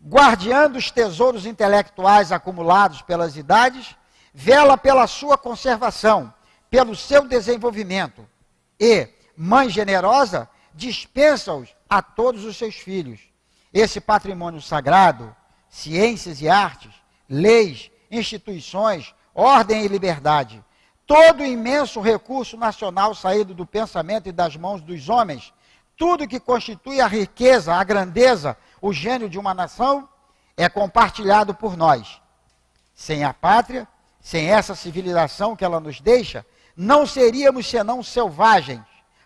Speaker 2: Guardiã dos tesouros intelectuais acumulados pelas idades, vela pela sua conservação, pelo seu desenvolvimento e, mãe generosa, dispensa-os a todos os seus filhos. Esse patrimônio sagrado, ciências e artes, leis, instituições, ordem e liberdade, todo o imenso recurso nacional saído do pensamento e das mãos dos homens, tudo que constitui a riqueza, a grandeza, o gênio de uma nação, é compartilhado por nós. Sem a pátria, sem essa civilização que ela nos deixa, não seríamos senão selvagens.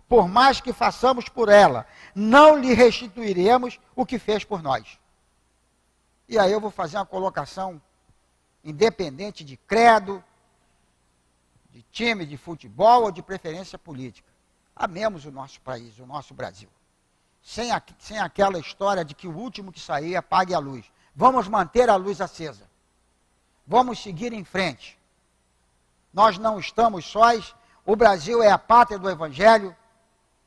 Speaker 2: Por mais que façamos por ela, não lhe restituiremos o que fez por nós. E aí eu vou fazer uma colocação independente de credo, de time de futebol ou de preferência política. Amemos o nosso país, o nosso Brasil. Sem aquela história de que o último que sair apague a luz. Vamos manter a luz acesa. Vamos seguir em frente. Nós não estamos sós. O Brasil é a pátria do Evangelho,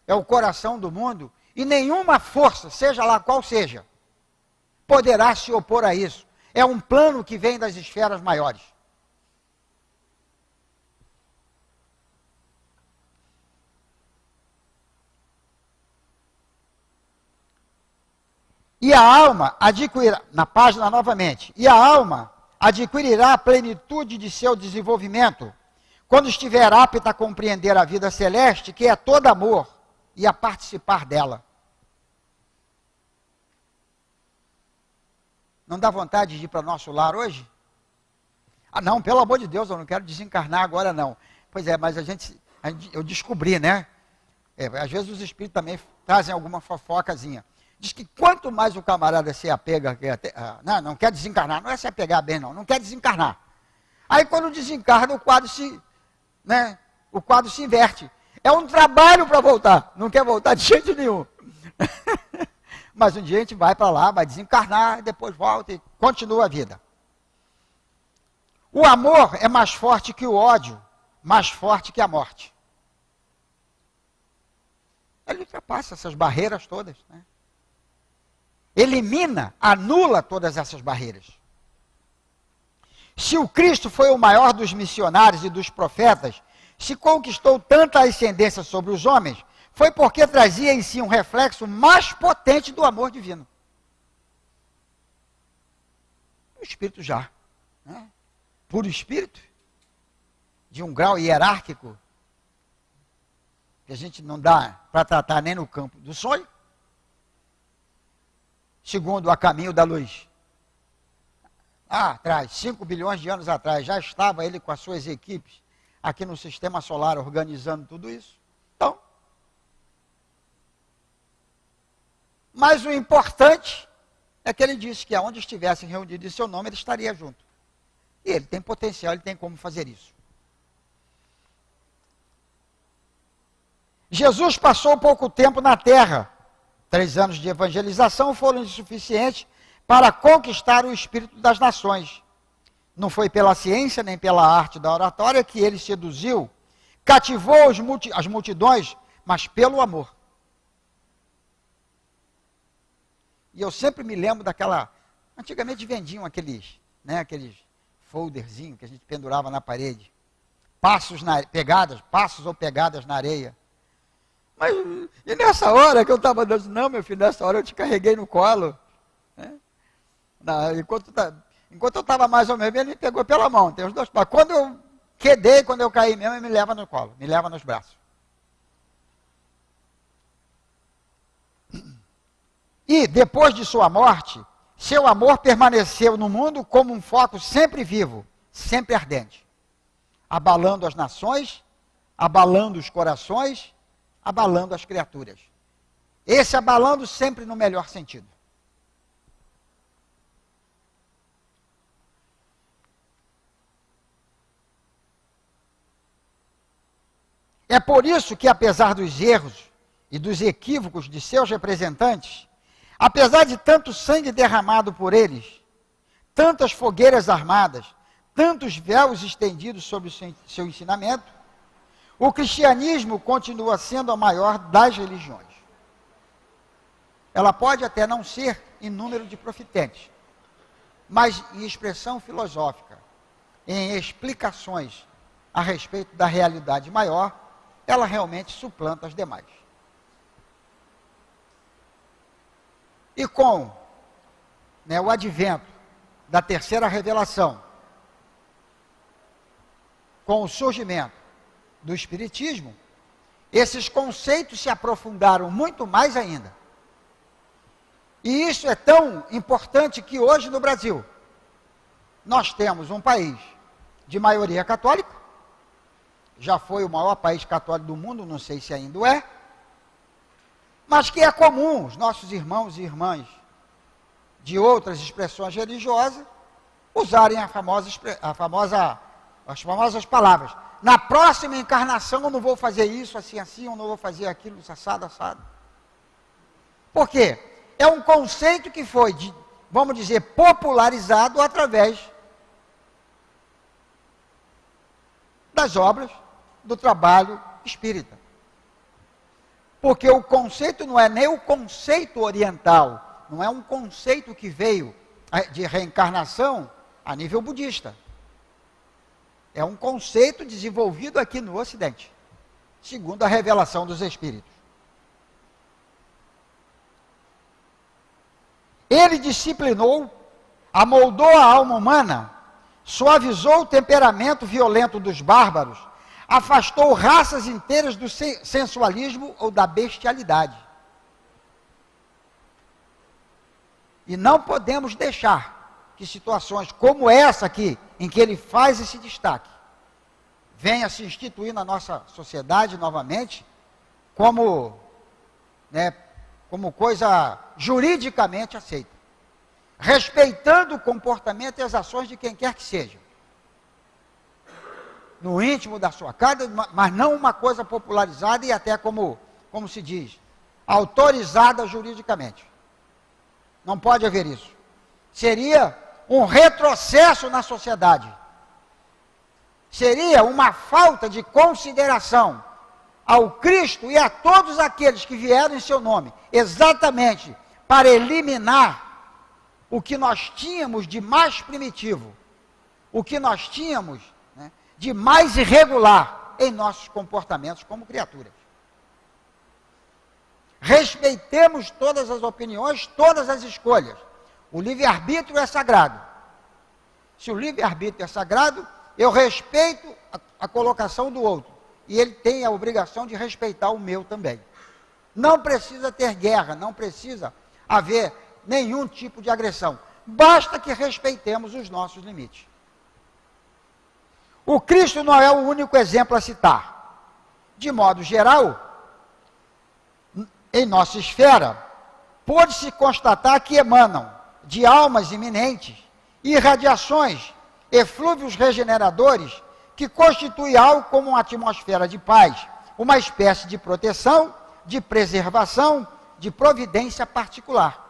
Speaker 2: é o coração do mundo, e nenhuma força, seja lá qual seja, poderá se opor a isso. É um plano que vem das esferas maiores. E a alma adquirirá, na página novamente, e a alma adquirirá a plenitude de seu desenvolvimento quando estiver apta a compreender a vida celeste, que é todo amor, e a participar dela. Não dá vontade de ir para o nosso lar hoje? Ah, não, pelo amor de Deus, eu não quero desencarnar agora, não. Pois é, mas eu descobri, né? Às vezes os espíritos também trazem alguma fofocazinha. Diz que quanto mais o camarada se apega, não quer desencarnar, não é se apegar bem, não quer desencarnar. Aí quando desencarna, o quadro se inverte. É um trabalho para voltar, não quer voltar de jeito nenhum. Mas um dia a gente vai para lá, vai desencarnar, depois volta e continua a vida. O amor é mais forte que o ódio, mais forte que a morte. Ele ultrapassa essas barreiras todas, né? Elimina, anula todas essas barreiras. Se o Cristo foi o maior dos missionários e dos profetas, se conquistou tanta ascendência sobre os homens, foi porque trazia em si um reflexo mais potente do amor divino. O Espírito já, né? Puro Espírito, de um grau hierárquico, que a gente não dá para tratar nem no campo do sonho, segundo a caminho da luz. Atrás, 5 bilhões de anos atrás, já estava ele com as suas equipes aqui no sistema solar organizando tudo isso. Então, mas o importante é que ele disse que aonde estivessem reunidos em seu nome, ele estaria junto. E ele tem potencial, ele tem como fazer isso. Jesus passou pouco tempo na terra. 3 anos de evangelização foram insuficientes para conquistar o espírito das nações. Não foi pela ciência nem pela arte da oratória que ele seduziu, cativou as multidões, mas pelo amor. E eu sempre me lembro daquela... Antigamente vendiam aqueles folderzinhos que a gente pendurava na parede. Passos ou pegadas na areia. Mas, e nessa hora que eu estava dando, não, meu filho, nessa hora eu te carreguei no colo. Né? Enquanto eu estava mais ou menos, ele me pegou pela mão, tem os dois pés. Quando eu quedei, quando eu caí mesmo, ele me leva no colo, me leva nos braços. E, depois de sua morte, seu amor permaneceu no mundo como um foco sempre vivo, sempre ardente, abalando as nações, abalando os corações, abalando as criaturas. Esse abalando sempre no melhor sentido. É por isso que, apesar dos erros e dos equívocos de seus representantes, apesar de tanto sangue derramado por eles, tantas fogueiras armadas, tantos véus estendidos sobre o seu ensinamento, o cristianismo continua sendo a maior das religiões. Ela pode até não ser em número de profitentes, mas em expressão filosófica, em explicações a respeito da realidade maior, ela realmente suplanta as demais. E com o advento da terceira revelação, com o surgimento do Espiritismo, esses conceitos se aprofundaram muito mais ainda. E isso é tão importante que hoje no Brasil, nós temos um país de maioria católica, já foi o maior país católico do mundo, não sei se ainda é, mas que é comum os nossos irmãos e irmãs de outras expressões religiosas usarem as famosas palavras. Na próxima encarnação eu não vou fazer isso, assim, assim, eu não vou fazer aquilo, assado, assado. Por quê? É um conceito que foi, vamos dizer, popularizado através das obras do trabalho espírita. Porque o conceito não é nem o conceito oriental, não é um conceito que veio de reencarnação a nível budista. É um conceito desenvolvido aqui no Ocidente, segundo a revelação dos Espíritos. Ele disciplinou, amoldou a alma humana, suavizou o temperamento violento dos bárbaros, afastou raças inteiras do sensualismo ou da bestialidade. E não podemos deixar que situações como essa aqui, em que ele faz esse destaque, venha se instituir na nossa sociedade novamente, como coisa juridicamente aceita, respeitando o comportamento e as ações de quem quer que seja, no íntimo da sua casa, mas não uma coisa popularizada e até como se diz, autorizada juridicamente. Não pode haver isso. Seria um retrocesso na sociedade. Seria uma falta de consideração ao Cristo e a todos aqueles que vieram em seu nome, exatamente para eliminar o que nós tínhamos de mais primitivo, o que nós tínhamos de mais irregular em nossos comportamentos como criaturas. Respeitemos todas as opiniões, todas as escolhas. O livre-arbítrio é sagrado. Se o livre-arbítrio é sagrado, eu respeito a colocação do outro. E ele tem a obrigação de respeitar o meu também. Não precisa ter guerra, não precisa haver nenhum tipo de agressão. Basta que respeitemos os nossos limites. O Cristo não é o único exemplo a citar. De modo geral, em nossa esfera, pôde-se constatar que emanam de almas iminentes irradiações, eflúvios regeneradores, que constitui algo como uma atmosfera de paz, uma espécie de proteção, de preservação, de providência particular.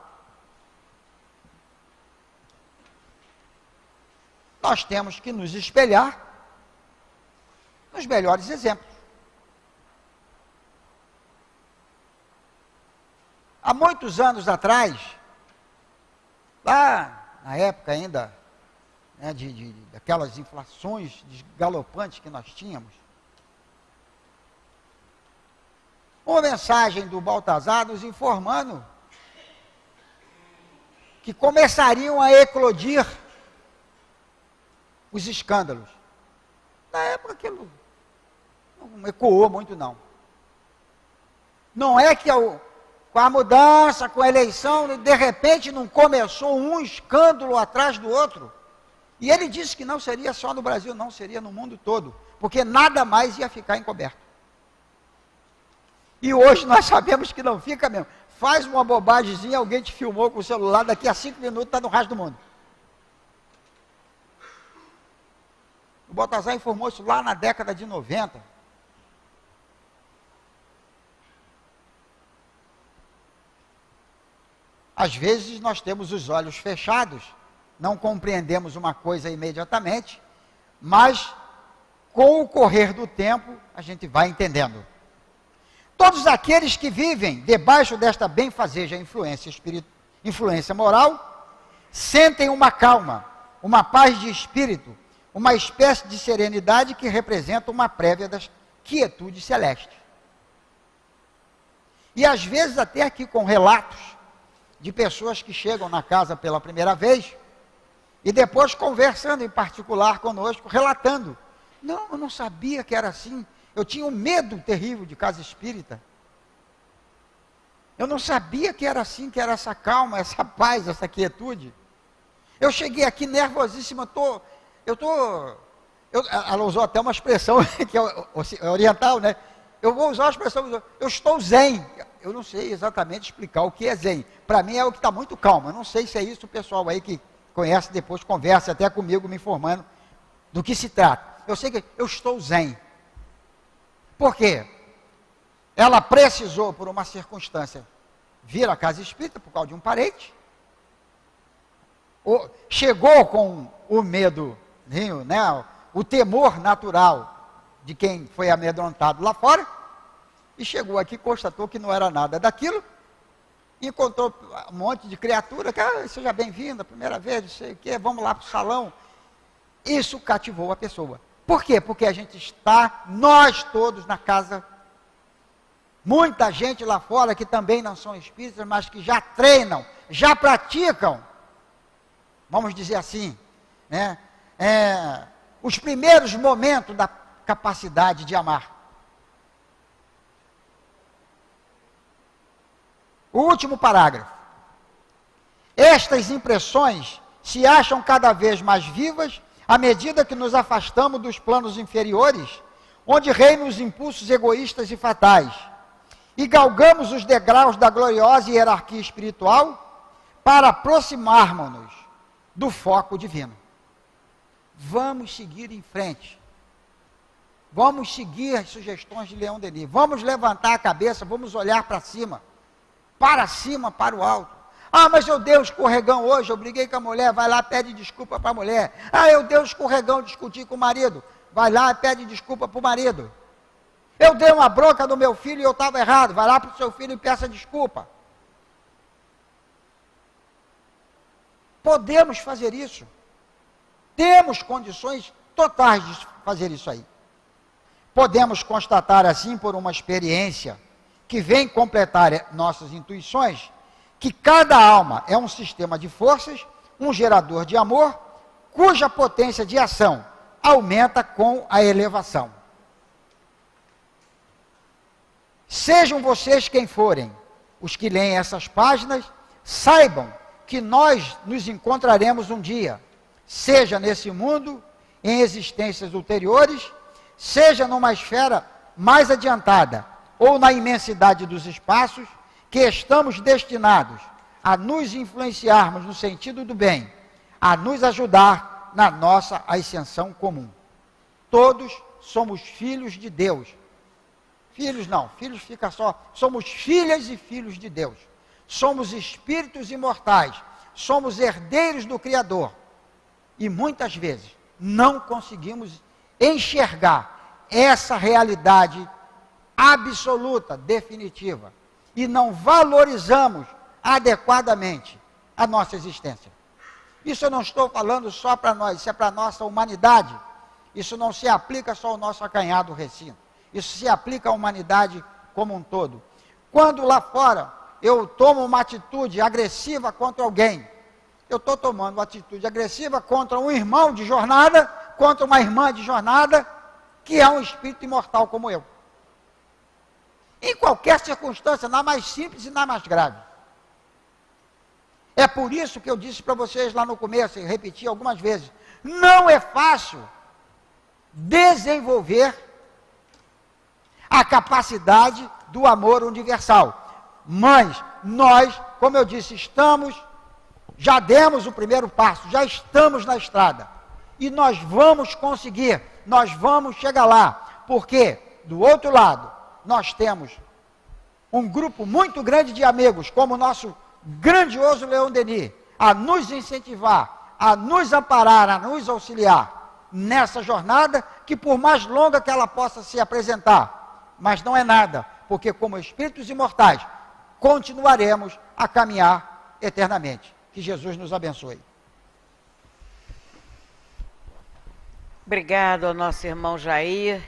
Speaker 2: Nós temos que nos espelhar nos melhores exemplos. Há muitos anos atrás, lá na época ainda daquelas inflações galopantes que nós tínhamos, uma mensagem do Baltazar nos informando que começariam a eclodir os escândalos. Na época aquilo não ecoou muito não. Não é que com a mudança, com a eleição, de repente não começou um escândalo atrás do outro. E ele disse que não seria só no Brasil, não, seria no mundo todo, porque nada mais ia ficar encoberto. E hoje nós sabemos que não fica mesmo. Faz uma bobagemzinha, alguém te filmou com o celular, daqui a 5 minutos está no resto do mundo. O Baltazar informou isso lá na década de 90. Às vezes nós temos os olhos fechados, não compreendemos uma coisa imediatamente, mas com o correr do tempo a gente vai entendendo. Todos aqueles que vivem debaixo desta benfazeja influência moral, sentem uma calma, uma paz de espírito, uma espécie de serenidade que representa uma prévia das quietudes celestes. E às vezes até aqui com relatos de pessoas que chegam na casa pela primeira vez e depois conversando em particular conosco, relatando: não, eu não sabia que era assim, eu tinha um medo terrível de casa espírita. Eu não sabia que era assim, que era essa calma, essa paz, essa quietude. Eu cheguei aqui nervosíssima, ela usou até uma expressão que é oriental, né? Eu vou usar a expressão, eu estou zen. Eu não sei exatamente explicar o que é zen. Para mim é o que está muito calmo. Eu não sei se é isso, o pessoal aí que conhece depois conversa até comigo me informando do que se trata. Eu sei que eu estou zen. Por quê? Ela precisou, por uma circunstância, vir à casa espírita por causa de um parente. Chegou com o medo, né, o temor natural de quem foi amedrontado lá fora, e chegou aqui, constatou que não era nada daquilo, encontrou um monte de criatura, que seja bem-vinda, primeira vez, não sei o quê, vamos lá para o salão. Isso cativou a pessoa. Por quê? Porque a gente está, nós todos na casa, muita gente lá fora que também não são espíritas, mas que já treinam, já praticam, vamos dizer assim, né, os primeiros momentos da capacidade de amar. O último parágrafo. Estas impressões se acham cada vez mais vivas à medida que nos afastamos dos planos inferiores, onde reinam os impulsos egoístas e fatais, e galgamos os degraus da gloriosa hierarquia espiritual para aproximarmos-nos do foco divino. Vamos seguir em frente. Vamos seguir as sugestões de Leon Denis. Vamos levantar a cabeça, vamos olhar para cima, para o alto. Ah, mas eu dei um escorregão hoje, eu briguei com a mulher, vai lá, pede desculpa para a mulher. Ah, eu dei um escorregão, discuti com o marido, vai lá e pede desculpa para o marido. Eu dei uma bronca no meu filho e eu estava errado, vai lá para o seu filho e peça desculpa. Podemos fazer isso. Temos condições totais de fazer isso aí. Podemos constatar assim, por uma experiência que vem completar nossas intuições, que cada alma é um sistema de forças, um gerador de amor, cuja potência de ação aumenta com a elevação. Sejam vocês quem forem, os que leem essas páginas, saibam que nós nos encontraremos um dia, seja nesse mundo, em existências ulteriores, seja numa esfera mais adiantada, ou na imensidade dos espaços, que estamos destinados a nos influenciarmos no sentido do bem, a nos ajudar na nossa ascensão comum. Todos somos filhos de Deus. Filhos não, filhos fica só. Somos filhas e filhos de Deus. Somos espíritos imortais. Somos herdeiros do Criador. E muitas vezes não conseguimos enxergar essa realidade absoluta, definitiva. E não valorizamos adequadamente a nossa existência. Isso eu não estou falando só para nós, isso é para a nossa humanidade. Isso não se aplica só ao nosso acanhado recinto. Isso se aplica à humanidade como um todo. Quando lá fora eu tomo uma atitude agressiva contra alguém, eu estou tomando uma atitude agressiva contra um irmão de jornada, contra uma irmã de jornada, que é um espírito imortal como eu. Em qualquer circunstância, na mais simples e na mais grave. É por isso que eu disse para vocês lá no começo, e repeti algumas vezes, não é fácil desenvolver a capacidade do amor universal. Mas nós, como eu disse, já demos o primeiro passo, já estamos na estrada. E nós vamos conseguir, nós vamos chegar lá. Porque, do outro lado, nós temos um grupo muito grande de amigos, como o nosso grandioso Leon Denis, a nos incentivar, a nos amparar, a nos auxiliar nessa jornada, que por mais longa que ela possa se apresentar, mas não é nada, porque como espíritos imortais, continuaremos a caminhar eternamente. Que Jesus nos abençoe.
Speaker 3: Obrigado ao nosso irmão Jair.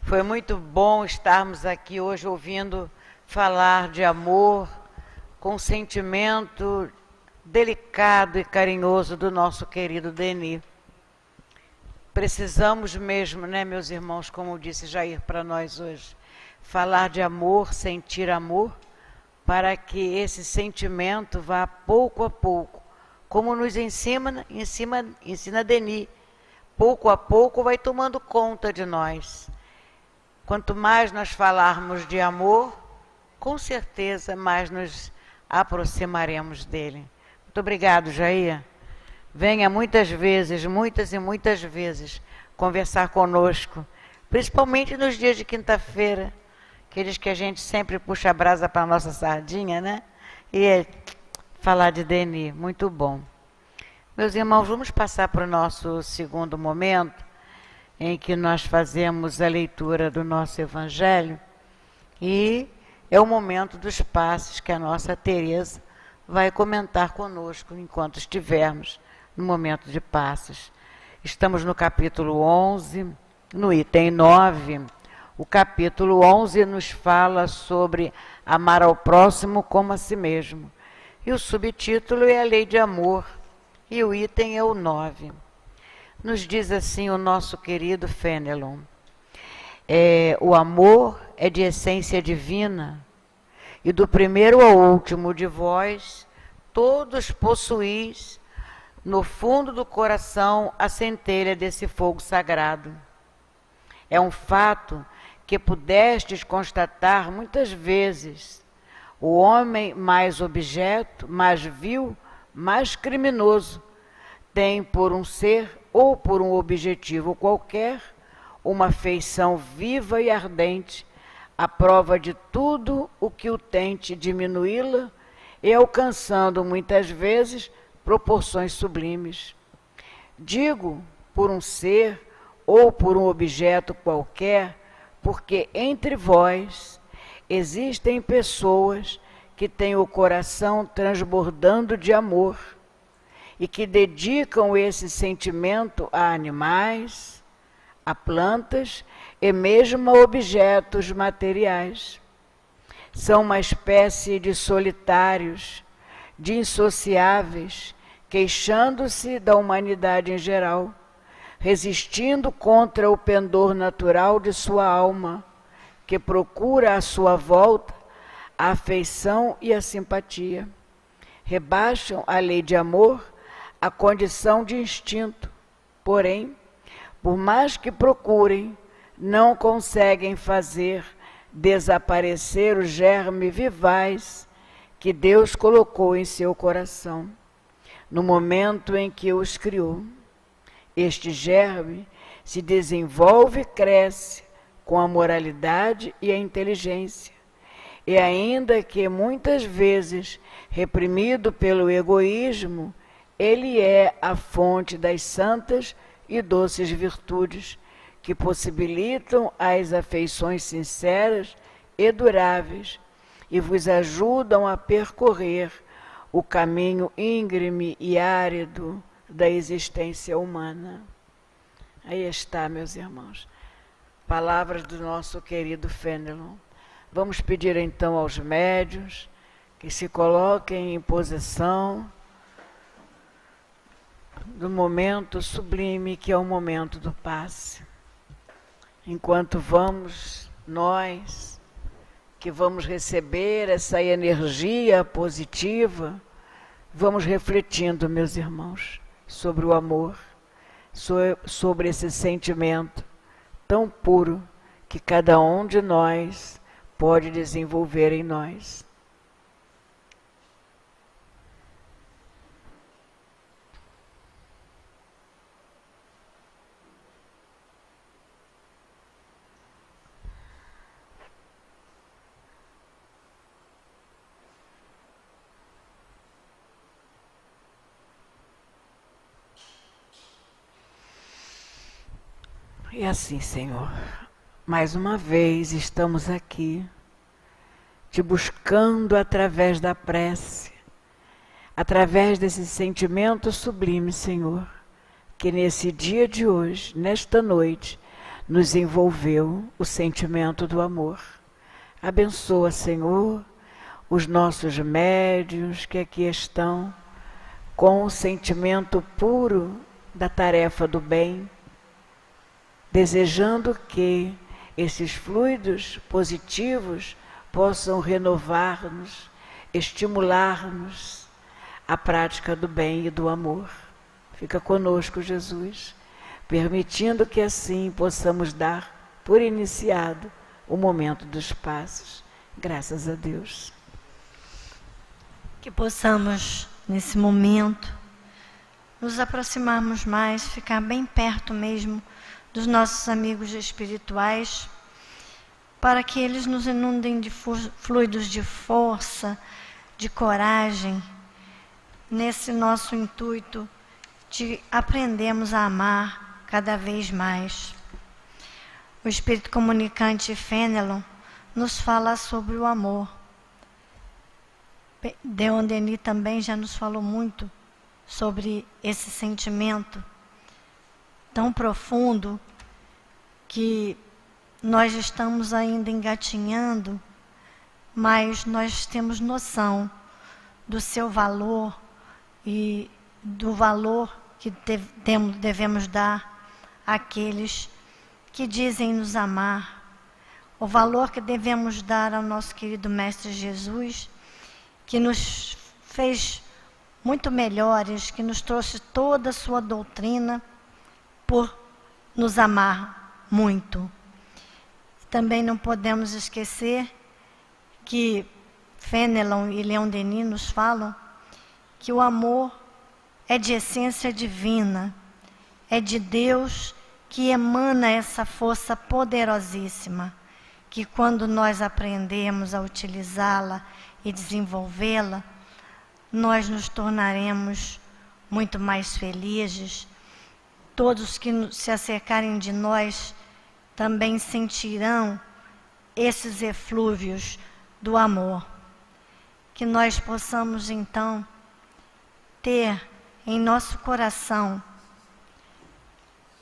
Speaker 3: Foi muito bom estarmos aqui hoje ouvindo falar de amor com um sentimento delicado e carinhoso do nosso querido Denis. Precisamos mesmo, né, meus irmãos, como disse Jair para nós hoje, falar de amor, sentir amor, para que esse sentimento vá pouco a pouco, como nos ensina Denis, pouco a pouco vai tomando conta de nós. Quanto mais nós falarmos de amor, com certeza mais nos aproximaremos dele. Muito obrigado, Jair. Venha muitas vezes, muitas e muitas vezes, conversar conosco, principalmente nos dias de quinta-feira, aqueles que a gente sempre puxa a brasa para a nossa sardinha, né? E falar de Denis, muito bom. Meus irmãos, vamos passar para o nosso segundo momento, em que nós fazemos a leitura do nosso Evangelho, e é o momento dos passes que a nossa Teresa vai comentar conosco enquanto estivermos no momento de passes. Estamos no capítulo 11, no item 9. O capítulo 11 nos fala sobre amar ao próximo como a si mesmo. E o subtítulo é a lei de amor. E o item é o 9. Nos diz assim o nosso querido Fenelon. O amor é de essência divina, e do primeiro ao último de vós, todos possuís no fundo do coração a centelha desse fogo sagrado. É um fato que pudestes constatar muitas vezes. O homem mais objeto, mais vil, mais criminoso, tem por um ser ou por um objetivo qualquer uma afeição viva e ardente, à prova de tudo o que o tente diminuí-la e alcançando muitas vezes proporções sublimes. Digo por um ser ou por um objeto qualquer, porque entre vós existem pessoas que têm o coração transbordando de amor e que dedicam esse sentimento a animais, a plantas e mesmo a objetos materiais. São uma espécie de solitários, de insociáveis, queixando-se da humanidade em geral, resistindo contra o pendor natural de sua alma, que procura à sua volta a afeição e a simpatia. Rebaixam a lei de amor à condição de instinto, porém, por mais que procurem, não conseguem fazer desaparecer o germe vivaz que Deus colocou em seu coração, no momento em que os criou. Este germe se desenvolve e cresce com a moralidade e a inteligência, e ainda que muitas vezes reprimido pelo egoísmo, ele é a fonte das santas e doces virtudes que possibilitam as afeições sinceras e duráveis e vos ajudam a percorrer o caminho íngreme e árido da existência humana. Aí está, meus irmãos, palavras do nosso querido Fenelon. Vamos pedir então aos médiuns que se coloquem em posição do momento sublime que é o momento do passe. Enquanto nós que vamos receber essa energia positiva, vamos refletindo, meus irmãos, sobre o amor, sobre esse sentimento tão puro que cada um de nós pode desenvolver em nós. E assim, Senhor, mais uma vez estamos aqui, te buscando através da prece, através desse sentimento sublime, Senhor,
Speaker 1: que nesse dia de hoje, nesta noite, nos envolveu o sentimento do amor. Abençoa, Senhor, os nossos médiuns que aqui estão, com o sentimento puro da tarefa do bem, desejando que esses fluidos positivos possam renovar-nos, estimular-nos à prática do bem e do amor. Fica conosco, Jesus, permitindo que assim possamos dar por iniciado o momento dos passos. Graças a Deus.
Speaker 4: Que possamos, nesse momento, nos aproximarmos mais, ficar bem perto mesmo dos nossos amigos espirituais, para que eles nos inundem de fluidos de força, de coragem, nesse nosso intuito de aprendermos a amar cada vez mais. O Espírito Comunicante Fenelon nos fala sobre o amor. Leon Denis também já nos falou muito sobre esse sentimento tão profundo que nós estamos ainda engatinhando, mas nós temos noção do seu valor e do valor que devemos dar àqueles que dizem nos amar, o valor que devemos dar ao nosso querido Mestre Jesus, que nos fez muito melhores, que nos trouxe toda a sua doutrina por nos amar muito. Também não podemos esquecer que Fenelon e Leon Denis nos falam que o amor é de essência divina, é de Deus que emana essa força poderosíssima, que quando nós aprendemos a utilizá-la e desenvolvê-la, nós nos tornaremos muito mais felizes. Todos que se acercarem de nós também sentirão esses eflúvios do amor. Que nós possamos então ter em nosso coração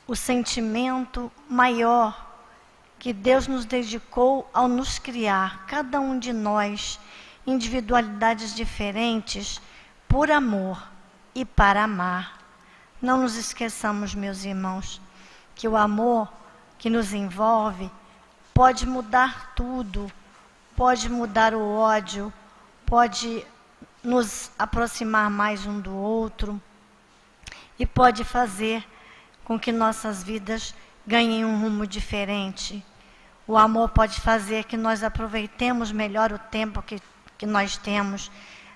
Speaker 4: o sentimento maior que Deus nos dedicou ao nos criar, cada um de nós, individualidades diferentes, por amor e para amar. Não nos esqueçamos, meus irmãos, que o amor que nos envolve pode mudar tudo, pode mudar o ódio, pode nos aproximar mais um do outro e pode fazer com que nossas vidas ganhem um rumo diferente. O amor pode fazer que nós aproveitemos melhor o tempo que nós temos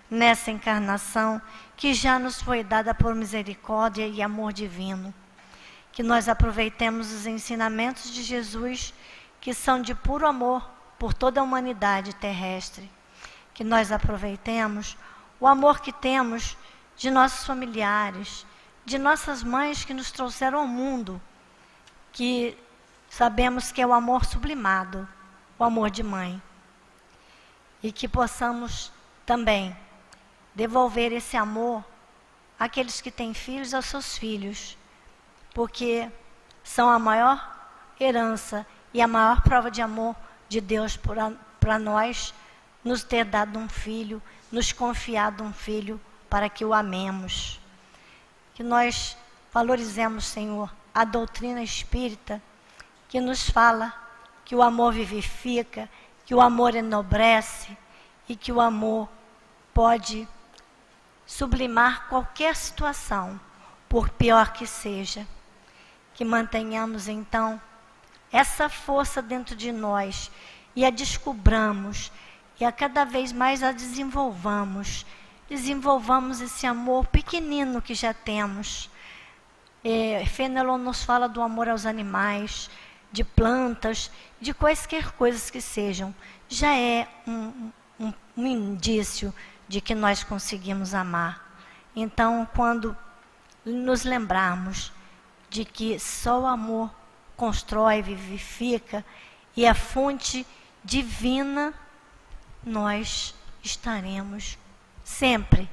Speaker 4: nessa encarnação que já nos foi dada por misericórdia e amor divino. Que nós aproveitemos os ensinamentos de Jesus, que são de puro amor por toda a humanidade terrestre. Que nós aproveitemos o amor que temos de nossos familiares, de nossas mães que nos trouxeram ao mundo, que sabemos que é o amor sublimado, o amor de mãe. E que possamos também devolver esse amor àqueles que têm filhos, aos seus filhos, porque são a maior herança e a maior prova de amor de Deus para nós, nos ter dado um filho, nos confiado um filho para que o amemos. Que nós valorizemos, Senhor, a doutrina espírita que nos fala que o amor vivifica, que o amor enobrece e que o amor pode sublimar qualquer situação, por pior que seja. Que mantenhamos então essa força dentro de nós e a descobramos e a cada vez mais a desenvolvamos esse amor pequenino que já temos. Fenelon nos fala do amor aos animais, de plantas, de quaisquer coisas que sejam. Já é um indício de que nós conseguimos amar. Então, quando nos lembrarmos de que só o amor constrói, vivifica e a fonte divina, nós estaremos sempre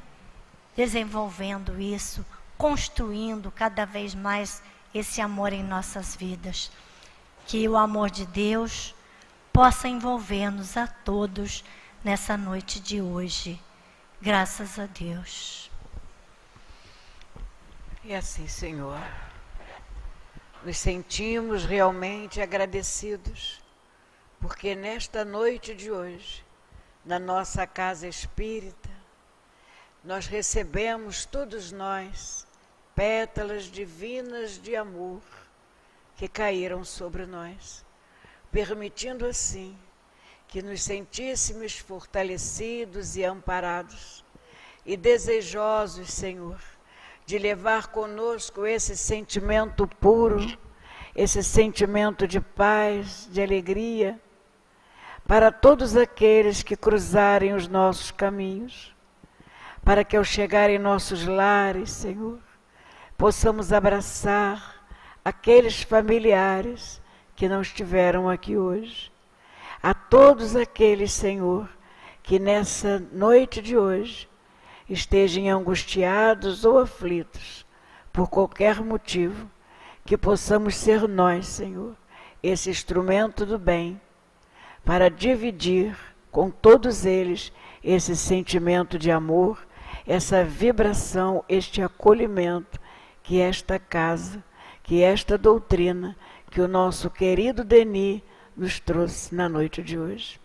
Speaker 4: desenvolvendo isso construindo cada vez mais esse amor em nossas vidas. Que o amor de Deus possa envolver-nos a todos nessa noite de hoje. Graças a Deus.
Speaker 3: E assim, Senhor, nos sentimos realmente agradecidos, porque nesta noite de hoje, na nossa casa espírita, nós recebemos, todos nós, pétalas divinas de amor que caíram sobre nós, permitindo assim que nos sentíssemos fortalecidos e amparados e desejosos, Senhor, de levar conosco esse sentimento puro, esse sentimento de paz, de alegria, para todos aqueles que cruzarem os nossos caminhos, para que ao chegar em nossos lares, Senhor, possamos abraçar aqueles familiares que não estiveram aqui hoje. A todos aqueles, Senhor, que nessa noite de hoje estejam angustiados ou aflitos por qualquer motivo, que possamos ser nós, Senhor, esse instrumento do bem, para dividir com todos eles esse sentimento de amor, essa vibração, este acolhimento que esta casa, que esta doutrina, que o nosso querido Denis nos trouxe na noite de hoje.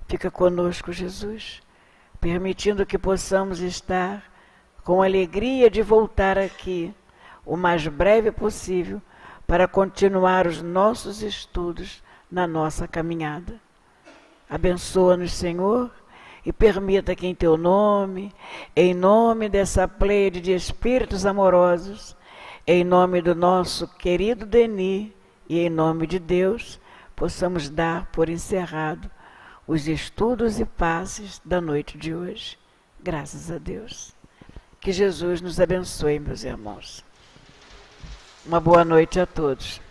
Speaker 3: Fica conosco, Jesus, permitindo que possamos estar com alegria de voltar aqui o mais breve possível para continuar os nossos estudos na nossa caminhada. Abençoa-nos, Senhor, e permita que em Teu nome, em nome dessa pleiade de espíritos amorosos, em nome do nosso querido Denis e em nome de Deus, possamos dar por encerrado os estudos e passes da noite de hoje. Graças a Deus. Que Jesus nos abençoe, meus irmãos. Uma boa noite a todos.